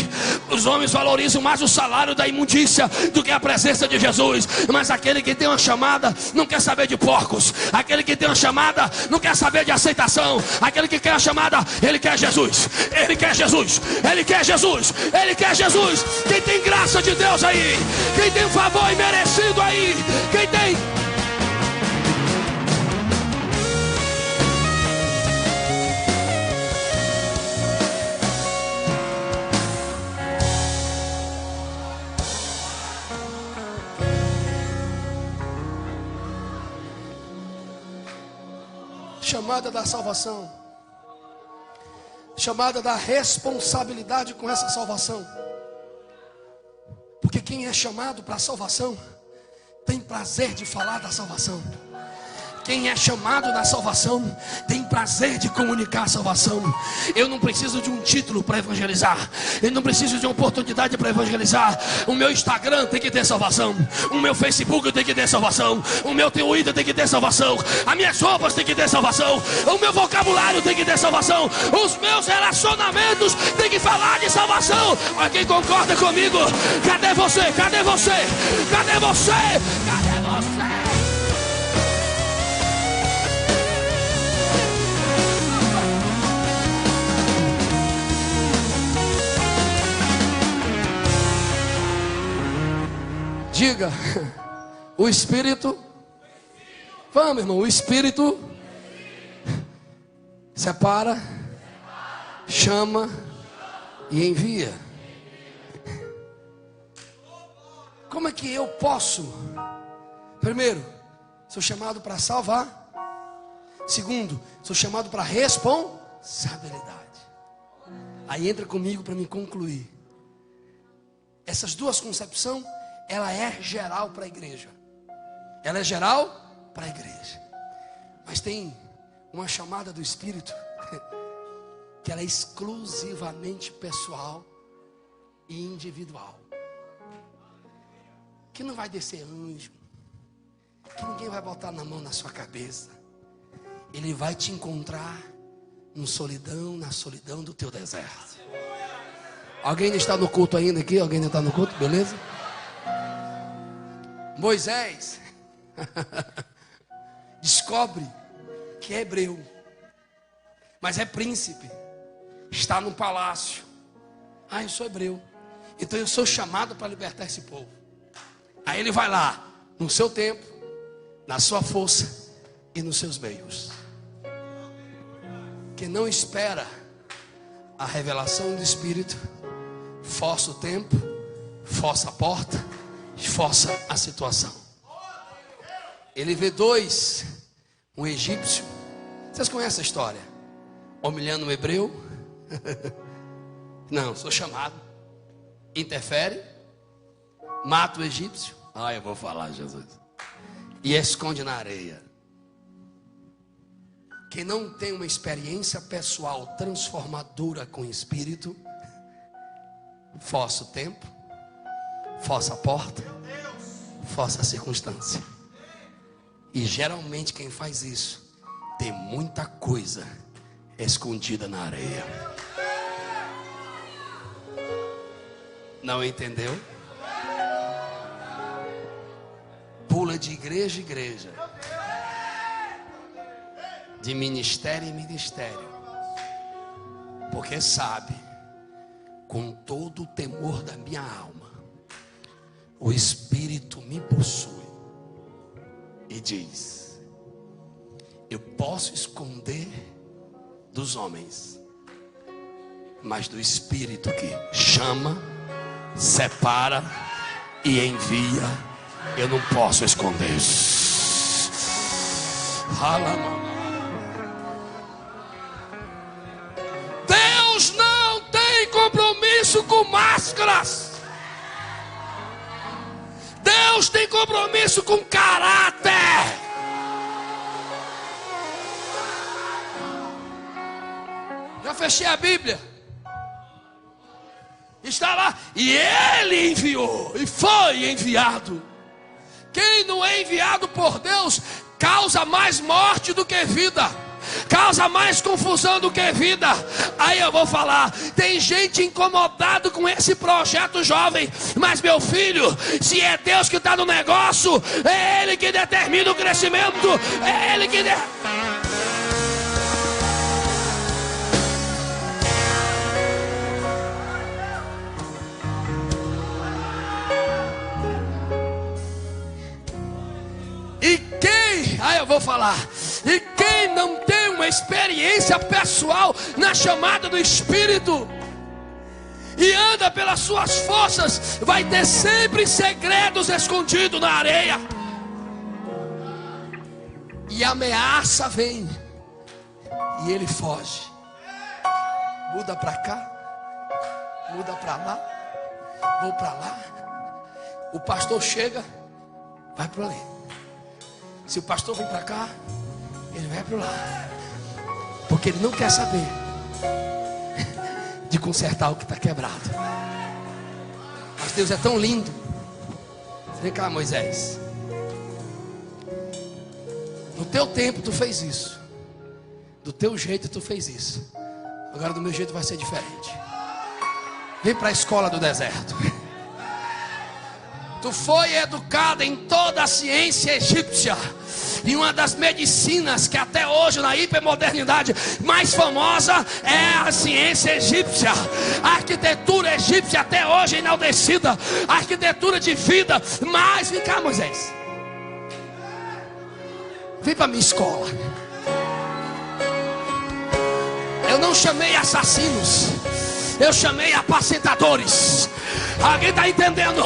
Os homens valorizam mais o salário da imundícia do que a presença de Jesus. Mas aquele que tem uma chamada não quer saber de porcos. Aquele que tem uma chamada não quer saber de aceitação. Aquele que quer a chamada, ele quer Jesus. Ele quer Jesus. Ele quer Jesus. Ele quer Jesus. Quem tem graça de Deus aí? Quem tem favor imerecido aí? Quem tem... Chamada da salvação, chamada da responsabilidade com essa salvação, porque quem é chamado para a salvação tem prazer de falar da salvação. Quem é chamado da salvação tem prazer de comunicar a salvação. Eu não preciso de um título para evangelizar. Eu não preciso de uma oportunidade para evangelizar. O meu Instagram tem que ter salvação. O meu Facebook tem que ter salvação. O meu Twitter tem que ter salvação. As minhas roupas tem que ter salvação. O meu vocabulário tem que ter salvação. Os meus relacionamentos tem que falar de salvação. Mas quem concorda comigo? Cadê você? Cadê você? Cadê você? Cadê você? Diga, o Espírito, vamos irmão, o Espírito separa, chama e envia. Como é que eu posso? Primeiro, sou chamado para salvar. Segundo, sou chamado para responsabilidade. Aí entra comigo para me concluir. Essas duas concepções, ela é geral para a igreja. Ela é geral para a igreja. Mas tem uma chamada do Espírito que ela é exclusivamente pessoal e individual. Que não vai descer anjo, que ninguém vai botar na mão na sua cabeça. Ele vai te encontrar na solidão do teu deserto. Alguém ainda está no culto ainda aqui? Alguém ainda está no culto? Beleza? Moisés descobre que é hebreu, mas é príncipe, está no palácio. Eu sou hebreu, então eu sou chamado para libertar esse povo. Aí ele vai lá, no seu tempo, na sua força e nos seus meios. Quem não espera a revelação do Espírito, força o tempo, força a porta, força a situação. Ele vê dois, um egípcio. Vocês conhecem a história? Humilhando um hebreu. Não, sou chamado. Interfere, mata o egípcio. Eu vou falar, Jesus. E esconde na areia. Quem não tem uma experiência pessoal transformadora com o Espírito, força o tempo, força a porta, força a circunstância. E geralmente quem faz isso tem muita coisa escondida na areia. Não entendeu? Pula de igreja em igreja, de ministério em ministério, porque sabe, com todo o temor da minha alma, o Espírito me possui e diz: eu posso esconder dos homens, mas do Espírito que chama, separa e envia, eu não posso esconder. Deus não tem compromisso com máscaras. Deus tem compromisso com caráter. Já fechei a Bíblia. Está lá. E Ele enviou. E foi enviado. Quem não é enviado por Deus causa mais morte do que vida, causa mais confusão do que vida. Aí eu vou falar, tem gente incomodado com esse projeto jovem, mas meu filho, se é Deus que está no negócio, é Ele que determina o crescimento, é Ele que Aí eu vou falar, e quem não tem uma experiência pessoal na chamada do Espírito e anda pelas suas forças, vai ter sempre segredos escondidos na areia. E a ameaça vem e ele foge. Muda para cá, muda para lá, vou para lá. O pastor chega, vai para ali. Se o pastor vem para cá, ele vai para lá, porque ele não quer saber de consertar o que está quebrado. Mas Deus é tão lindo. Vem cá, Moisés. No teu tempo tu fez isso, do teu jeito tu fez isso. Agora do meu jeito vai ser diferente. Vem para a escola do deserto. Tu foi educada em toda a ciência egípcia, e uma das medicinas que até hoje na hipermodernidade mais famosa é a ciência egípcia. A arquitetura egípcia até hoje é enaltecida, a arquitetura de vida. Mas vem cá, Moisés, vem para minha escola. Eu não chamei assassinos, eu chamei apacentadores. Alguém está entendendo?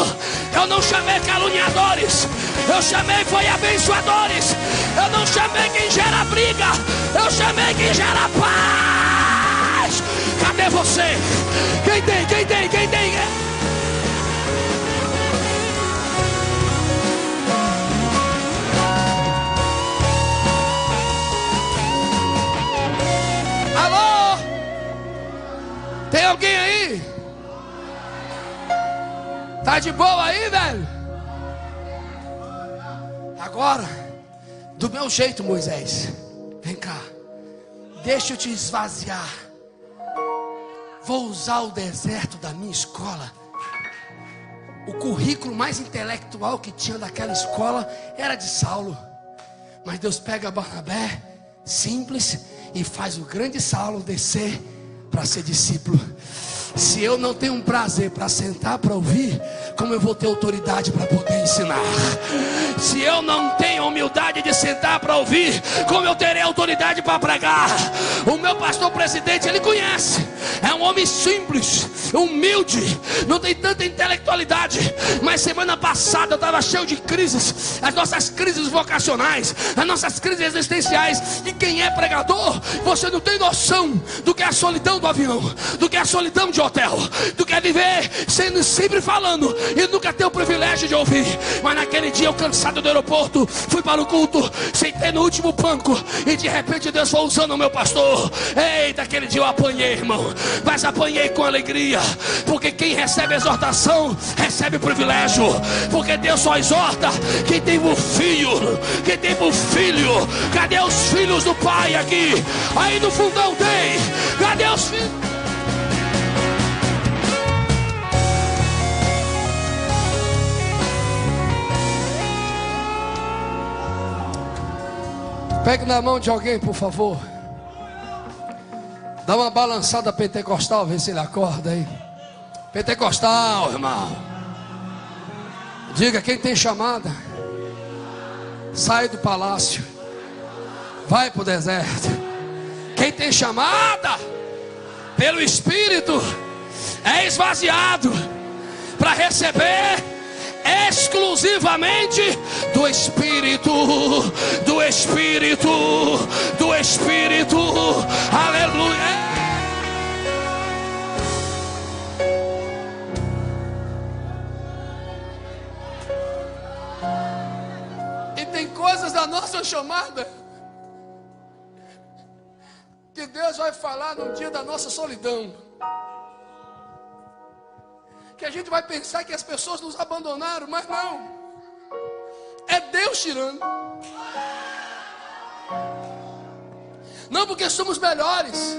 Eu não chamei caluniadores, eu chamei foi abençoadores. Eu não chamei quem gera briga, eu chamei quem gera paz. Cadê você? Quem tem? Quem tem? Quem tem? Alô? Tem alguém aí? Tá de boa aí, velho? Agora, do meu jeito, Moisés, vem cá, deixa eu te esvaziar. Vou usar o deserto da minha escola. O currículo mais intelectual que tinha daquela escola era de Saulo, mas Deus pega Barnabé, simples, e faz o grande Saulo descer para ser discípulo. Se eu não tenho um prazer para sentar para ouvir, como eu vou ter autoridade para poder ensinar? Se eu não tenho humildade de sentar para ouvir, como eu terei autoridade para pregar? O meu pastor presidente, ele conhece, é um homem simples, humilde, não tem tanta intelectualidade, mas semana passada eu estava cheio de crises, as nossas crises vocacionais, as nossas crises existenciais. E quem é pregador, você não tem noção do que é a solidão do avião, do que é a solidão de hotel, do que é viver sendo sempre falando e nunca ter o privilégio de ouvir. Mas naquele dia eu, cansado do aeroporto, fui para o culto, sentei no último banco e de repente Deus foi usando o meu pastor. Eita, aquele dia eu apanhei, irmão, mas apanhei com alegria, porque quem recebe exortação recebe privilégio, porque Deus só exorta quem tem um filho, quem tem um filho. Cadê os filhos do pai aqui? Aí no fundão tem. Cadê os filhos? Pegue na mão de alguém, por favor. Dá uma balançada pentecostal, vê se ele acorda aí. Pentecostal, irmão. Diga, quem tem chamada, sai do palácio, vai para o deserto. Quem tem chamada pelo Espírito é esvaziado para receber exclusivamente do Espírito, do Espírito, do Espírito. Aleluia. E tem coisas da nossa chamada que Deus vai falar no dia da nossa solidão, que a gente vai pensar que as pessoas nos abandonaram, mas não, é Deus tirando. Não porque somos melhores,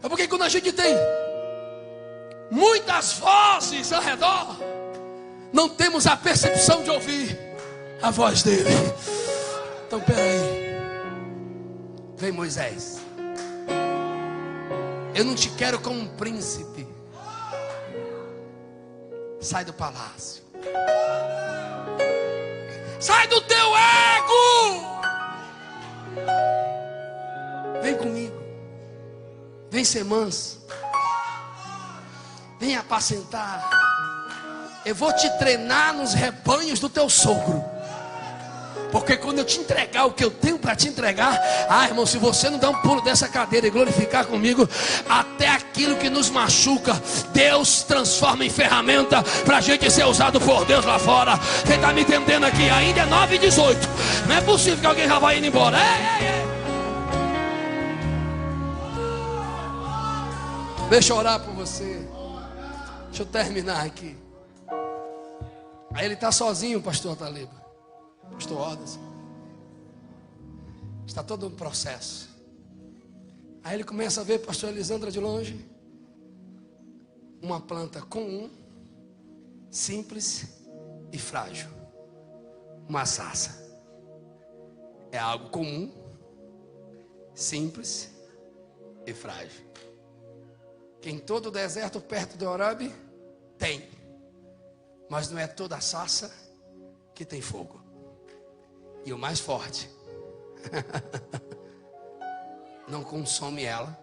é porque quando a gente tem muitas vozes ao redor, não temos a percepção de ouvir a voz dele. Então peraí, vem Moisés, eu não te quero como um príncipe. Sai do palácio, sai do teu ego, vem comigo, vem ser manso, vem apacentar. Eu vou te treinar nos rebanhos do teu sogro. Porque quando eu te entregar o que eu tenho para te entregar, irmão, se você não dar um pulo dessa cadeira e glorificar comigo, até aquilo que nos machuca, Deus transforma em ferramenta para a gente ser usado por Deus lá fora. Quem está me entendendo aqui? Ainda é 9h18. Não é possível que alguém já vai indo embora. Ei. Deixa eu orar por você. Deixa eu terminar aqui. Aí ele está sozinho, pastor Taliba, pastor Odas. Está todo um processo. Aí ele começa a ver, pastor Elisandra de longe, uma planta comum, simples e frágil. Uma sarça. É algo comum, simples e frágil. Que em todo o deserto perto de Horebe tem. Mas não é toda a sarça que tem fogo. E o mais forte não consome ela,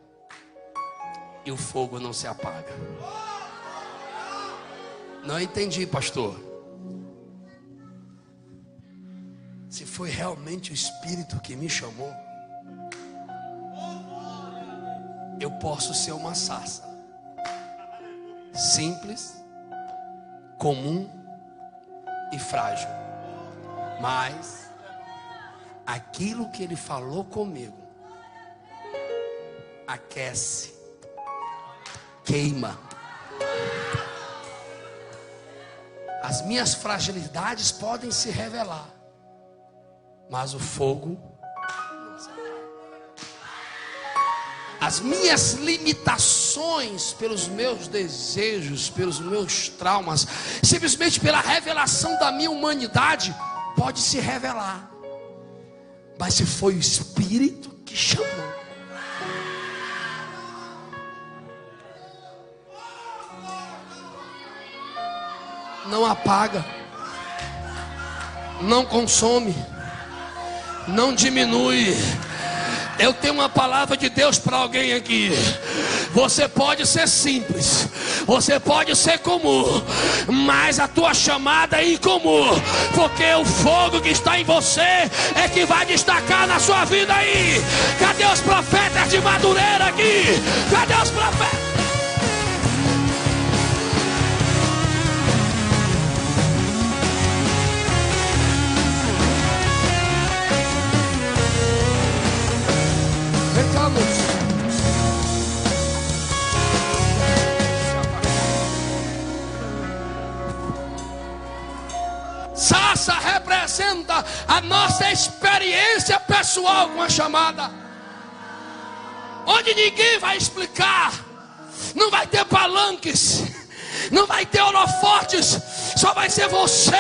e o fogo não se apaga. Não entendi, pastor. Se foi realmente o Espírito que me chamou, eu posso ser uma sarça simples, comum e frágil, mas aquilo que ele falou comigo aquece, queima. As minhas fragilidades podem se revelar, mas o fogo, as minhas limitações pelos meus desejos, pelos meus traumas, simplesmente pela revelação da minha humanidade, pode se revelar. Mas se foi o Espírito que chamou, não apaga, não consome, não diminui. Eu tenho uma palavra de Deus para alguém aqui. Você pode ser simples, você pode ser comum, mas a tua chamada é incomum, porque o fogo que está em você é que vai destacar na sua vida aí. Cadê os profetas de Madureira aqui? Cadê os profetas? Sarça representa a nossa experiência pessoal com a chamada, onde ninguém vai explicar, não vai ter palanques, não vai ter holofotes, só vai ser você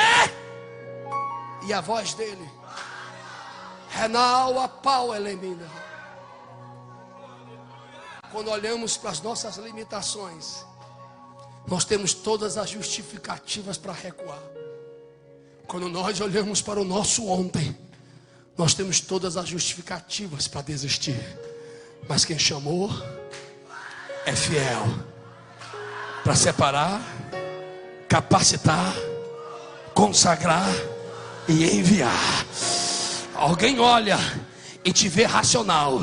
e a voz dele. Renal a pau elimina. Quando olhamos para as nossas limitações, nós temos todas as justificativas para recuar. Quando nós olhamos para o nosso ontem, nós temos todas as justificativas para desistir. Mas quem chamou é fiel para separar, capacitar, consagrar e enviar. Alguém olha e te vê racional,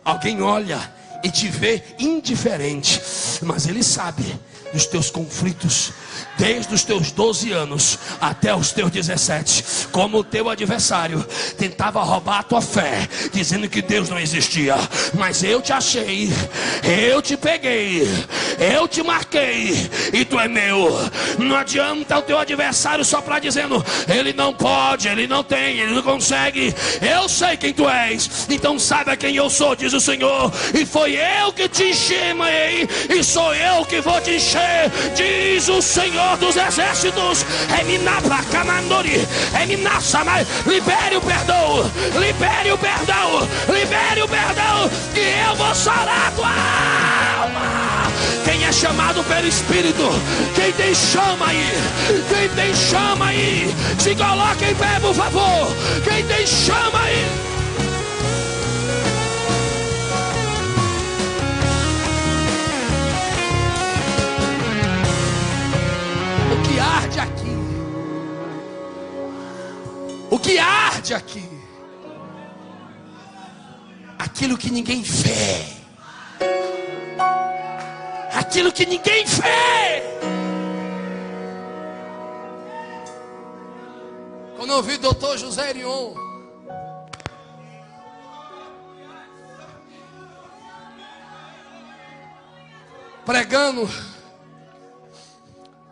alguém olha e te vê indiferente, mas ele sabe dos teus conflitos, desde os teus 12 anos até os teus 17, como o teu adversário tentava roubar a tua fé, dizendo que Deus não existia, mas eu te achei, eu te peguei, eu te marquei e tu é meu. Não adianta o teu adversário soprar dizendo: ele não pode, ele não tem, ele não consegue. Eu sei quem tu és, então saiba quem eu sou, diz o Senhor, e foi eu que te chamei, e sou eu que vou te encher, diz o Senhor dos exércitos. Libere o perdão, libere o perdão, libere o perdão, e eu vou sarar a tua alma. Quem é chamado pelo Espírito, quem tem chama aí, quem tem chama aí, se coloca em pé, por favor. Quem tem chama aí. O que arde aqui, o que arde aqui, aquilo que ninguém vê, aquilo que ninguém vê. Quando eu ouvi o doutor José Erion pregando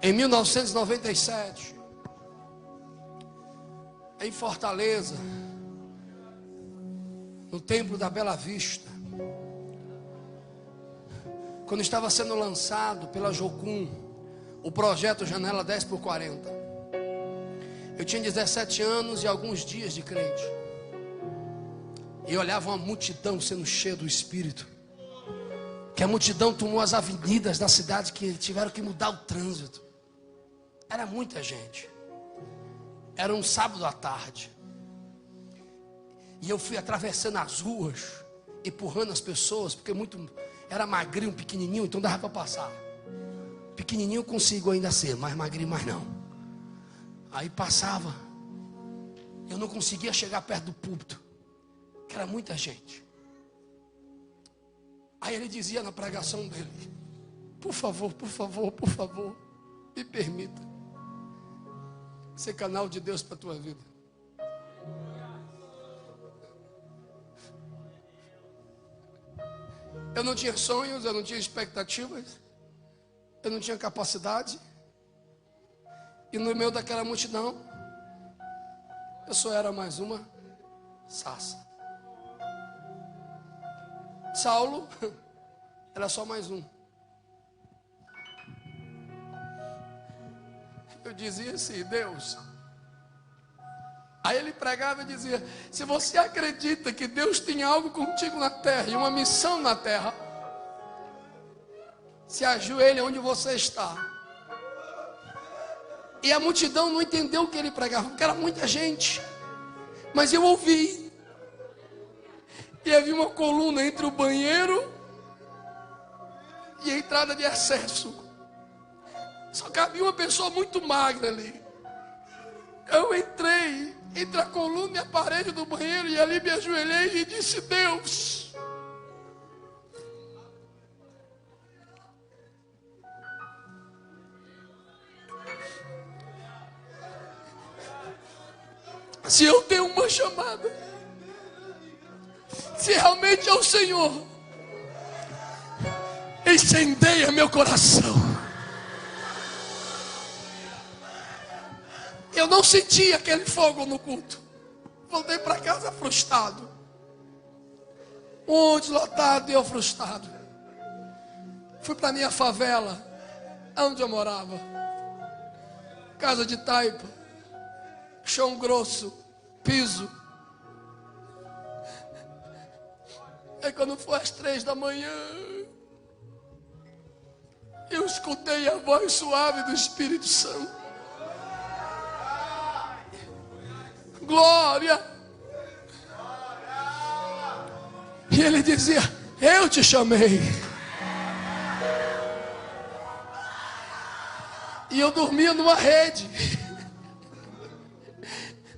em 1997 em Fortaleza, no Templo da Bela Vista, quando estava sendo lançado pela Jocum o projeto Janela 10x40, eu tinha 17 anos e alguns dias de crente, e eu olhava uma multidão sendo cheia do Espírito, que a multidão tomou as avenidas da cidade, que tiveram que mudar o trânsito. Era muita gente. Era um sábado à tarde, e eu fui atravessando as ruas, empurrando as pessoas, porque era magrinho, pequenininho, então dava para passar. Pequenininho eu consigo ainda ser, mas magrinho mais não. Aí passava, eu não conseguia chegar perto do púlpito, que era muita gente. Aí ele dizia na pregação dele: por favor, por favor, por favor, me permita ser canal de Deus para a tua vida. Eu não tinha sonhos, eu não tinha expectativas, eu não tinha capacidade, e no meio daquela multidão eu só era mais uma sarça. Saulo era só mais um. Eu dizia assim: Deus. Aí ele pregava e dizia: se você acredita que Deus tem algo contigo na terra e uma missão na terra, se ajoelhe onde você está. E a multidão não entendeu o que ele pregava, porque era muita gente, mas eu ouvi. E havia uma coluna entre o banheiro e a entrada de acesso. Só que havia uma pessoa muito magra ali. Eu entrei entre a coluna e a parede do banheiro, e ali me ajoelhei e disse: Deus, se eu tenho uma chamada, se realmente é o Senhor, incendeia meu coração. Eu não senti aquele fogo no culto. Voltei para casa frustrado. Muito lotado e eu frustrado. Fui para minha favela, onde eu morava. Casa de taipa, chão grosso, piso. Aí quando foi às 3 da manhã, eu escutei a voz suave do Espírito Santo. Glória. E ele dizia: eu te chamei. E eu dormia numa rede,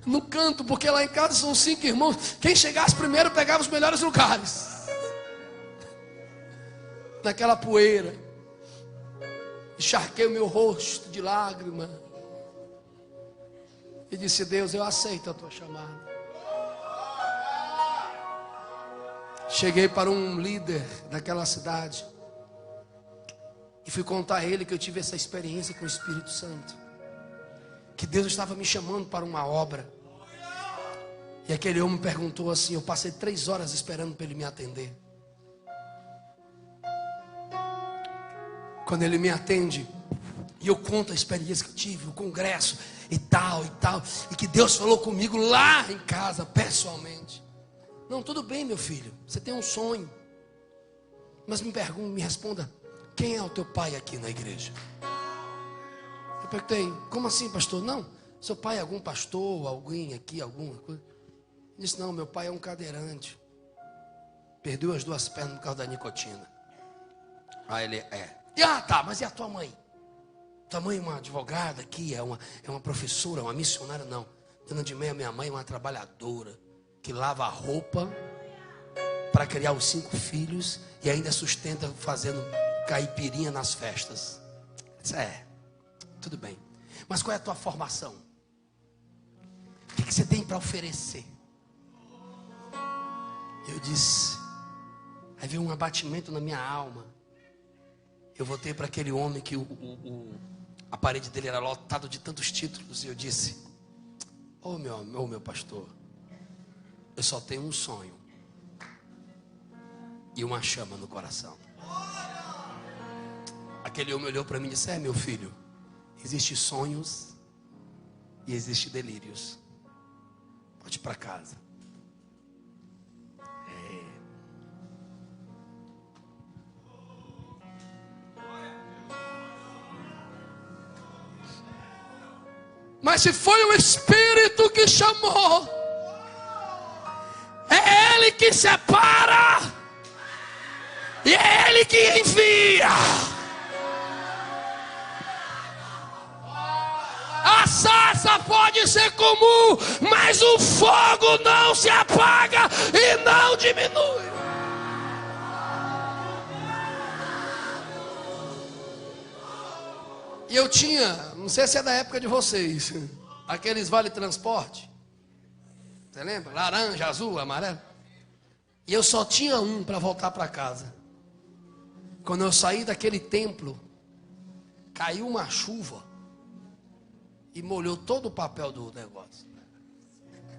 no canto, porque lá em casa são 5 irmãos. Quem chegasse primeiro pegava os melhores lugares. Naquela poeira, encharquei o meu rosto de lágrima e disse: Deus, eu aceito a tua chamada. Cheguei para um líder daquela cidade e fui contar a ele que eu tive essa experiência com o Espírito Santo, que Deus estava me chamando para uma obra. E aquele homem perguntou assim, eu passei 3 horas esperando para ele me atender. Quando ele me atende, e eu conto a experiência que eu tive, o congresso e tal, e que Deus falou comigo lá em casa, pessoalmente. Não, tudo bem, meu filho, você tem um sonho, mas me responda, quem é o teu pai aqui na igreja? Eu perguntei, como assim, pastor? Não, seu pai é algum pastor, alguém aqui, alguma coisa? Ele disse, não, meu pai é um cadeirante, perdeu as 2 pernas por causa da nicotina. Aí ele, tá, mas e a tua mãe? Tua mãe é uma advogada aqui, é uma professora, uma missionária? Não, dona de meia, minha mãe é uma trabalhadora, que lava a roupa para criar os 5 filhos e ainda sustenta fazendo caipirinha nas festas. Eu disse, tudo bem, mas qual é a tua formação? O que você tem para oferecer? Eu disse, aí veio um abatimento na minha alma. Eu voltei para aquele homem que a parede dele era lotada de tantos títulos, e eu disse, meu pastor, eu só tenho um sonho e uma chama no coração. Aquele homem olhou para mim e disse, meu filho, existem sonhos e existem delírios, pode ir para casa. Mas se foi o Espírito que chamou, é Ele que separa e é Ele que envia. A sarça pode ser comum, mas o fogo não se apaga e não diminui. E eu tinha, não sei se é da época de vocês, aqueles vale transporte. Você lembra? Laranja, azul, amarelo. E eu só tinha um para voltar para casa. Quando eu saí daquele templo, caiu uma chuva e molhou todo o papel do negócio.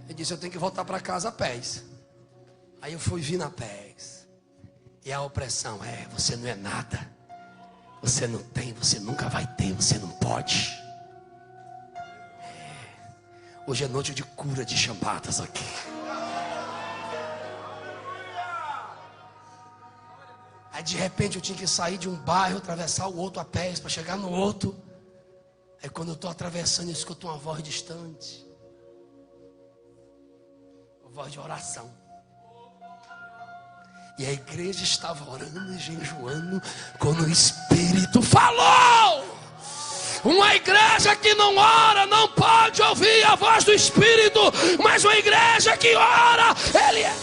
Ele disse, eu tenho que voltar para casa a pés. Aí eu fui vindo a pés. E a opressão, você não é nada. Você não tem, você nunca vai ter, você não pode. Hoje é noite de cura de chamadas aqui. Aí de repente eu tinha que sair de um bairro, atravessar o outro a pés para chegar no outro. Aí quando eu estou atravessando, eu escuto uma voz distante. Uma voz de oração. E a igreja estava orando e jejuando quando o Espírito falou. Uma igreja que não ora não pode ouvir a voz do Espírito, mas uma igreja que ora, Ele é.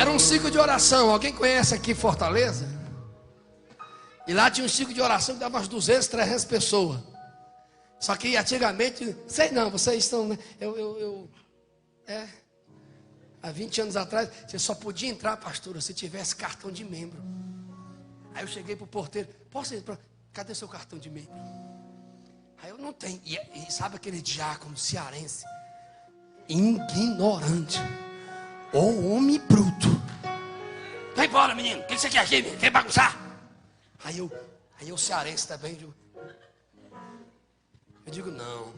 Era um ciclo de oração. Alguém conhece aqui Fortaleza? E lá tinha um ciclo de oração que dava umas 200, 300 pessoas. Só que antigamente, sei não, vocês estão, né? Há 20 anos atrás, você só podia entrar, pastora, se tivesse cartão de membro. Aí eu cheguei para o porteiro, posso entrar? Cadê seu cartão de membro? Aí eu não tenho. E sabe aquele diácono cearense? Ignorante. Ou homem bruto. Vai embora, menino. O que você quer aqui, menino? Quer bagunçar? Aí o cearense também, eu digo, não,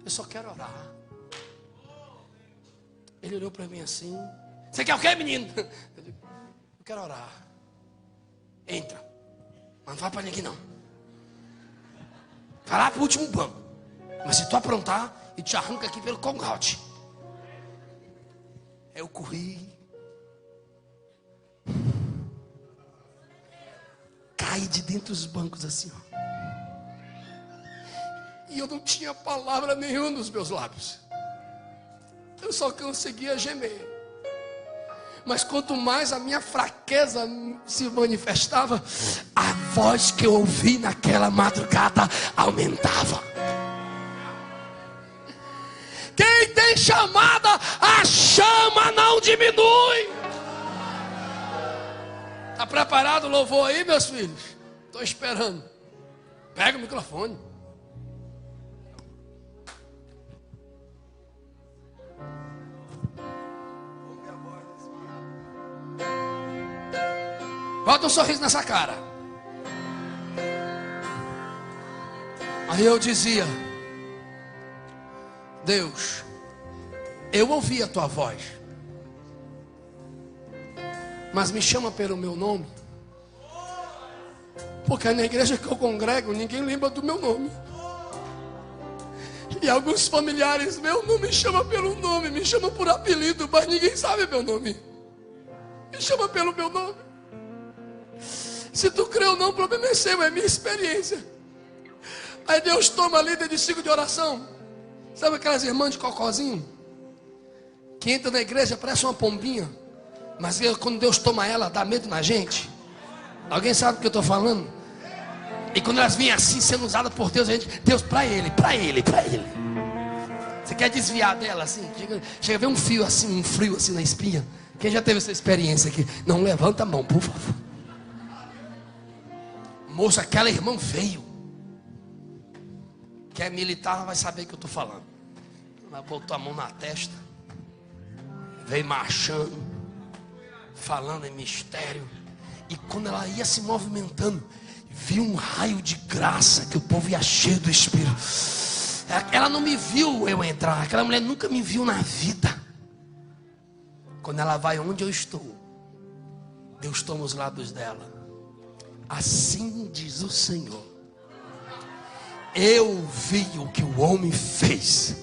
eu só quero orar. Ele olhou para mim assim, você quer o quê, menino? Eu digo, eu quero orar. Entra, mas não vai para ninguém não. Vai lá para o último banco. Mas se tu aprontar, e te arranca aqui pelo congote. Eu corri. Caí de dentro dos bancos assim, ó. E eu não tinha palavra nenhuma nos meus lábios. eu só conseguia gemer. Mas quanto mais a minha fraqueza se manifestava, a voz que eu ouvi naquela madrugada aumentava. Quem tem chamada, a chama não diminui. Está preparado o louvor aí, meus filhos? Estou esperando. Pega o microfone. Bota um sorriso nessa cara. Aí eu dizia: Deus, eu ouvi a tua voz, mas me chama pelo meu nome. Porque na igreja que eu congrego, ninguém lembra do meu nome. E alguns familiares meus não me chamam pelo nome, me chamam por apelido, mas ninguém sabe meu nome. Me chama pelo meu nome. Se tu crê ou não, o problema é seu, é minha experiência. Aí Deus toma a líder de ciclo de oração. Sabe aquelas irmãs de cocôzinho? Que entra na igreja, parece uma pombinha. Mas quando Deus toma ela, dá medo na gente. Alguém sabe do que eu estou falando? E quando elas vêm assim, sendo usadas por Deus, a gente, Deus, para ele. Você quer desviar dela assim? Chega a ver um fio assim, um frio assim na espinha. Quem já teve essa experiência aqui? Não levanta a mão, por favor. Moça, aquela irmã veio. Que é militar, ela vai saber o que eu estou falando. Ela botou a mão na testa, veio marchando, falando em mistério. E quando ela ia se movimentando, viu um raio de graça, que o povo ia cheio do Espírito. Ela não me viu eu entrar. Aquela mulher nunca me viu na vida. Quando ela vai onde eu estou, Deus toma os lábios dela. Assim diz o Senhor: eu vi o que o homem fez,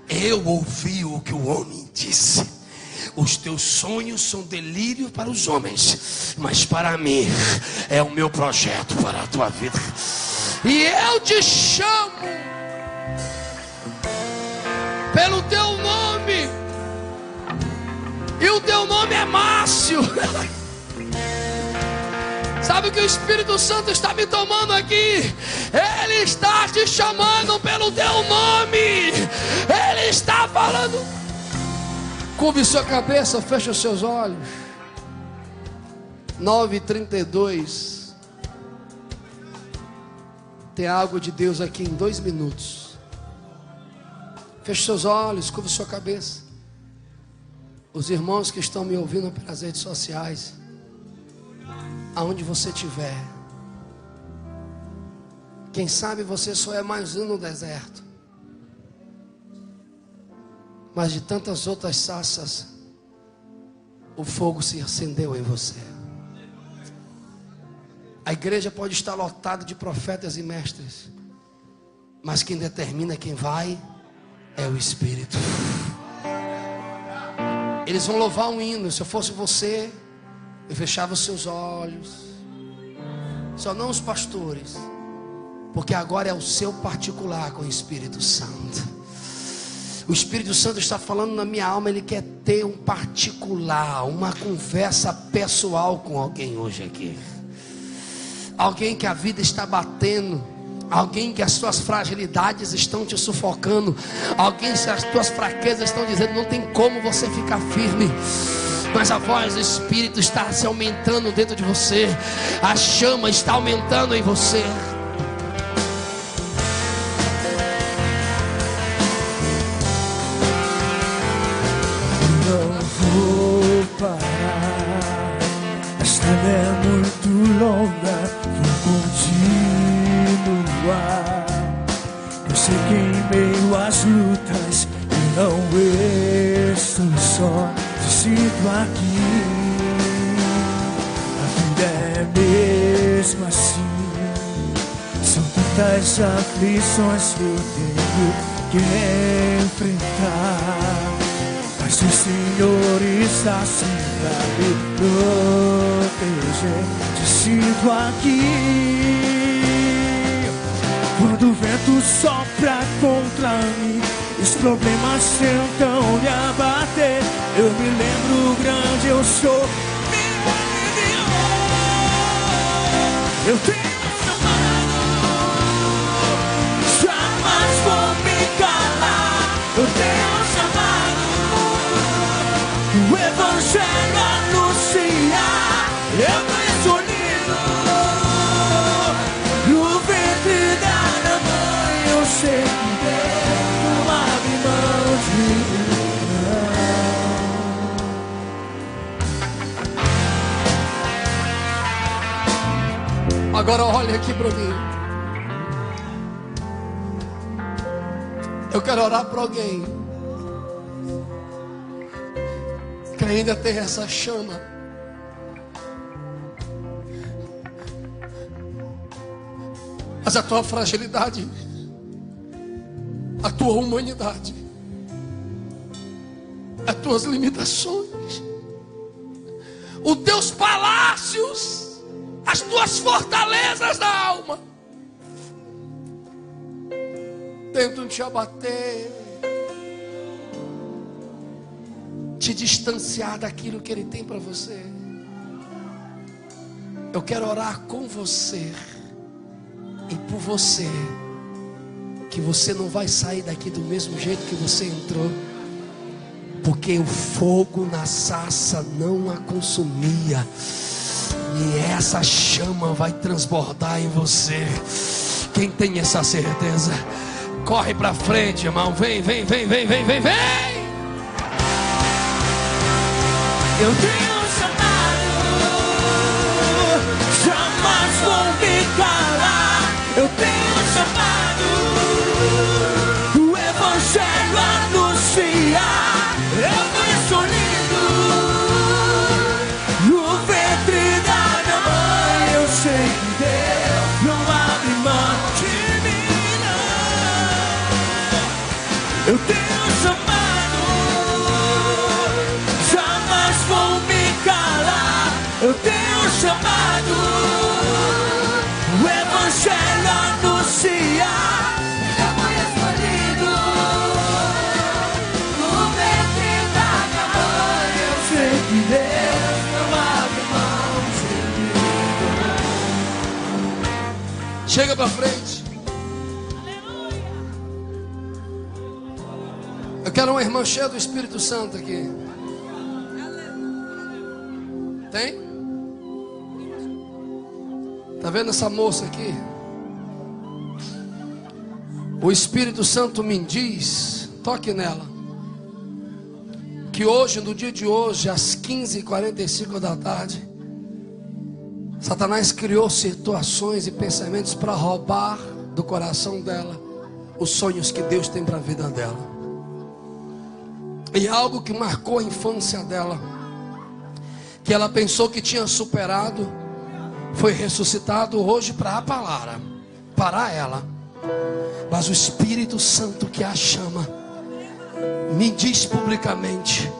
eu ouvi o que o homem disse. Os teus sonhos são delírio para os homens, mas para mim é o meu projeto para a tua vida. E eu te chamo pelo teu nome, e o teu nome é Márcio. Sabe o que o Espírito Santo está me tomando aqui? Ele está te chamando pelo teu nome. Ele está falando. Curve sua cabeça, fecha os seus olhos. 9h32. Tem algo de Deus aqui em 2 minutos. Feche seus olhos, curve sua cabeça. Os irmãos que estão me ouvindo pelas redes sociais, aonde você estiver, quem sabe você só é mais um no deserto, mas de tantas outras sarças, o fogo se acendeu em você. A igreja pode estar lotada de profetas e mestres, mas quem determina quem vai é o Espírito. Eles vão louvar um hino. Se eu fosse você, eu fechava os seus olhos. Só não os pastores, porque agora é o seu particular com o Espírito Santo. O Espírito Santo está falando na minha alma. Ele quer ter um particular, uma conversa pessoal com alguém hoje aqui. Alguém que a vida está batendo, alguém que as suas fragilidades estão te sufocando, alguém que as tuas fraquezas estão dizendo não tem como você ficar firme. Mas a voz do Espírito está se aumentando dentro de você. A chama está aumentando em você. Não vou parar. A estrada é muito longa. Vou continuar. Eu sei que em meio às lutas eu não estou só. Sinto aqui, a vida é mesmo assim. São tantas aflições que eu tenho que enfrentar, mas o Senhor está sempre a me proteger. Te sinto aqui, quando o vento sopra contra mim, os problemas tentam me abater. Eu me lembro grande, eu sou. Eu tenho chamado, jamais vou me calar. Eu tenho chamado, o evangelho anunciar. Eu tô escolhido no ventre da mãe. Eu sei que Deus não abre mão de mim. Agora olha aqui para mim. Eu quero orar para alguém que ainda tem essa chama. Mas a tua fragilidade, a tua humanidade, as tuas limitações, os teus palácios, as tuas fortalezas da alma tentam te abater, te distanciar daquilo que Ele tem para você. Eu quero orar com você e por você, que você não vai sair daqui do mesmo jeito que você entrou, porque o fogo na sarça não a consumia. E essa chama vai transbordar em você. Quem tem essa certeza, corre pra frente, irmão. Vem, vem, vem, vem, vem, vem, vem. Eu tenho chamado, jamais vou me calar. Eu tenho chamado, o evangelho anunciar. Eu tô escolhido no ventre da minha mãe. Eu sei que Deus não abre mão de mim, não. Eu tenho chamado, jamais vou me calar. Eu tenho chamado, o evangelho anunciar. Eu fui escolhido no ventre da minha mãe. Eu sei que Deus não abre mão de mim. Chega pra frente. Eu quero uma irmã cheia do Espírito Santo aqui. Tem? Tá vendo essa moça aqui? O Espírito Santo me diz, toque nela, que hoje, no dia de hoje, às 15h45 da tarde, Satanás criou situações e pensamentos para roubar do coração dela os sonhos que Deus tem para a vida dela. E algo que marcou a infância dela, que ela pensou que tinha superado, foi ressuscitado hoje para parar ela. Mas o Espírito Santo que a chama me diz publicamente: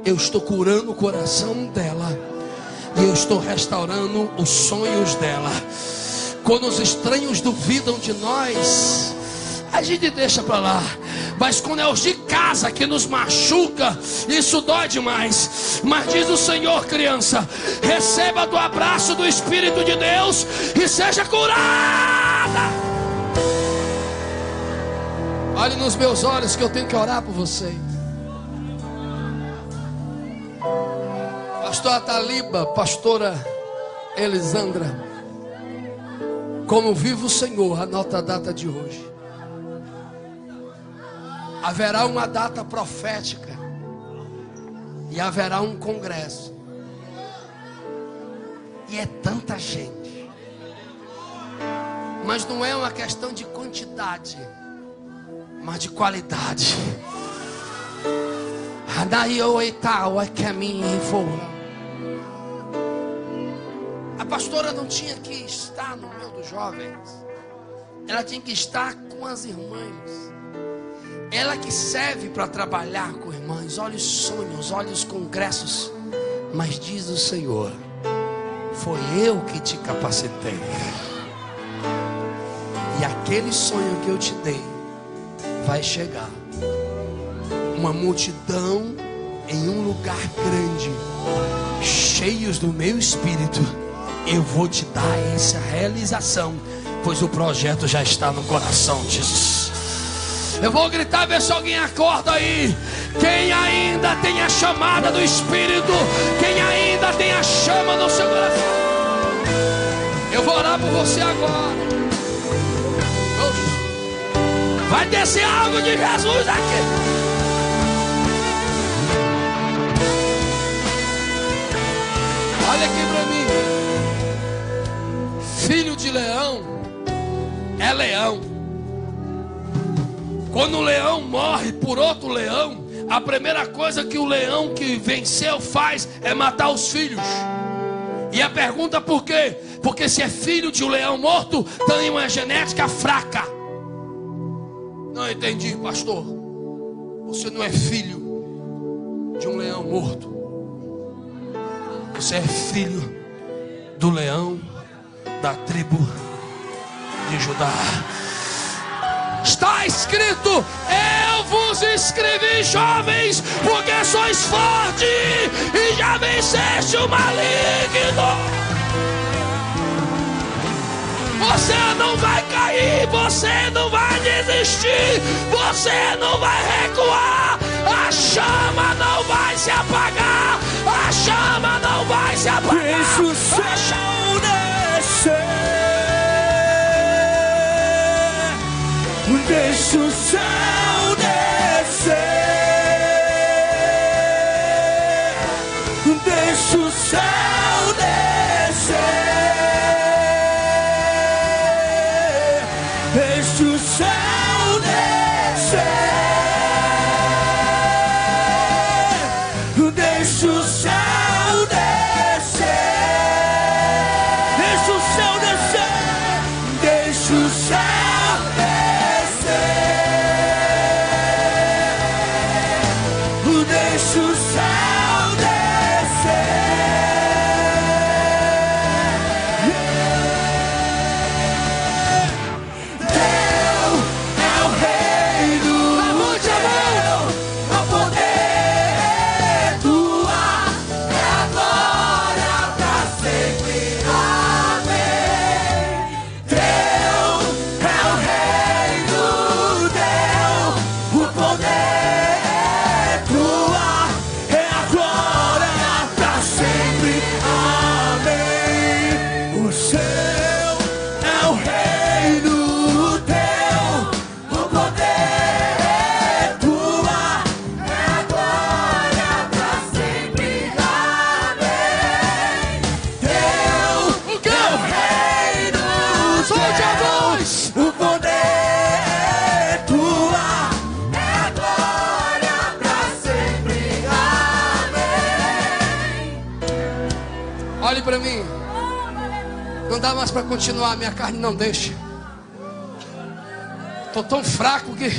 eu estou curando o coração dela e eu estou restaurando os sonhos dela. Quando os estranhos duvidam de nós, a gente deixa para lá. Mas quando é os de casa que nos machuca, isso dói demais. Mas diz o Senhor, criança, receba do abraço do Espírito de Deus e seja curada. Olhe nos meus olhos que eu tenho que orar por você. Pastora Taliba, pastora Elisandra, como vive o Senhor, anota a data de hoje. Haverá uma data profética e haverá um congresso. E é tanta gente. Mas não é uma questão de quantidade, mas de qualidade. A pastora não tinha que estar no meio dos jovens. Ela tinha que estar com as irmãs. Ela que serve para trabalhar com irmãs. Olha os sonhos, olha os congressos. Mas diz o Senhor: foi eu que te capacitei. E aquele sonho que eu te dei vai chegar. uma multidão em um lugar grande, cheios do meu espírito, eu vou te dar essa realização, pois o projeto já está no coração de Jesus. Eu vou gritar, ver se alguém acorda aí. Quem ainda tem a chamada do Espírito, quem ainda tem a chama no seu coração, eu vou orar por você agora. Vai descer algo de Jesus aqui. Olha aqui para mim. Filho de leão é leão. Quando o leão morre por outro leão, a primeira coisa que o leão que venceu faz é matar os filhos. E a pergunta por quê? Porque se é filho de um leão morto, tem uma genética fraca. Não entendi, pastor. Você não é filho de um leão morto. Você é filho do leão da tribo de Judá. Está escrito: eu vos escrevi, jovens, porque sois fortes e já venceste o maligno. Você não vai cair, você não vai desistir, você não vai recuar. A chama não vai se apagar, a chama não vai se apagar. Deixa o céu descer, deixa o céu descer, deixa o céu descer, deixa o céu descer, deixa o céu descer, deixa o céu descer, deixa o céu descer, deixa o céu descer. Deus é o reino, levante a mão, o poder tua, é a glória pra sempre. Amém. Deus é o reino, Deus, o poder tua, é a glória pra sempre. Amém. O céu é o reino teu, o poder tua, é a glória pra sempre. Amém. Deus O é quê? o reino Solte a teu, voz. o poder tua, é a glória pra sempre. Amém. Olhe para mim. Não dá mais para continuar, minha carne não deixa. Estou tão fraco que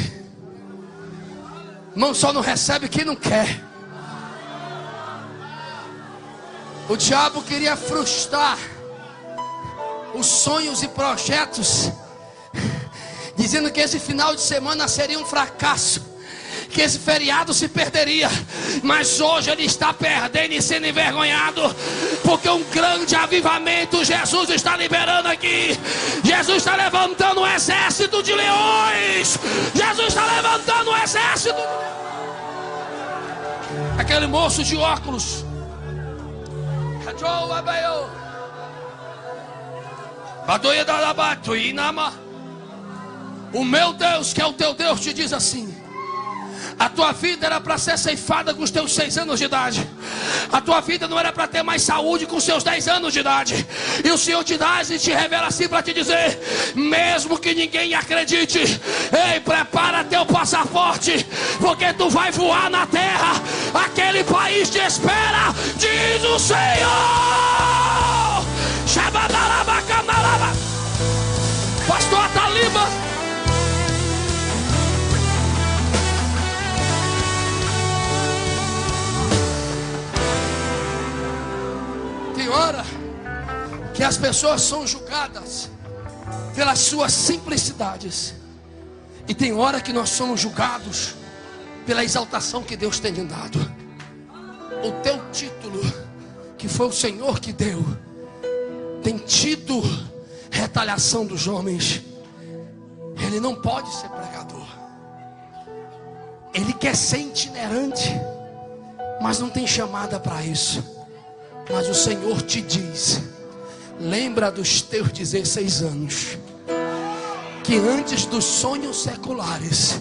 irmão, só não recebe quem não quer. O diabo queria frustrar os sonhos e projetos, dizendo que esse final de semana seria um fracasso, que esse feriado se perderia. Mas hoje ele está perdendo e sendo envergonhado, porque um grande avivamento Jesus está liberando aqui. Jesus está levantando um exército de leões. Jesus está levantando um exército de leões. Aquele moço de óculos, o meu Deus, que é o teu Deus, te diz assim: a tua vida era para ser ceifada com os teus 6 anos de idade. A tua vida não era para ter mais saúde com os seus 10 anos de idade. E o Senhor te dá e te revela assim para te dizer: mesmo que ninguém acredite, ei, prepara teu passaporte, porque tu vai voar na terra. Aquele país te espera, diz o Senhor. Shabadalabacanalaba. Pastor Taliba, tem hora que as pessoas são julgadas pelas suas simplicidades, e tem hora que nós somos julgados pela exaltação que Deus tem lhe dado. O teu título, que foi o Senhor que deu, tem tido retaliação dos homens. Ele não pode ser pregador. Ele quer ser itinerante, mas não tem chamada para isso. Mas o Senhor te diz: lembra dos teus 16 anos, que antes dos sonhos seculares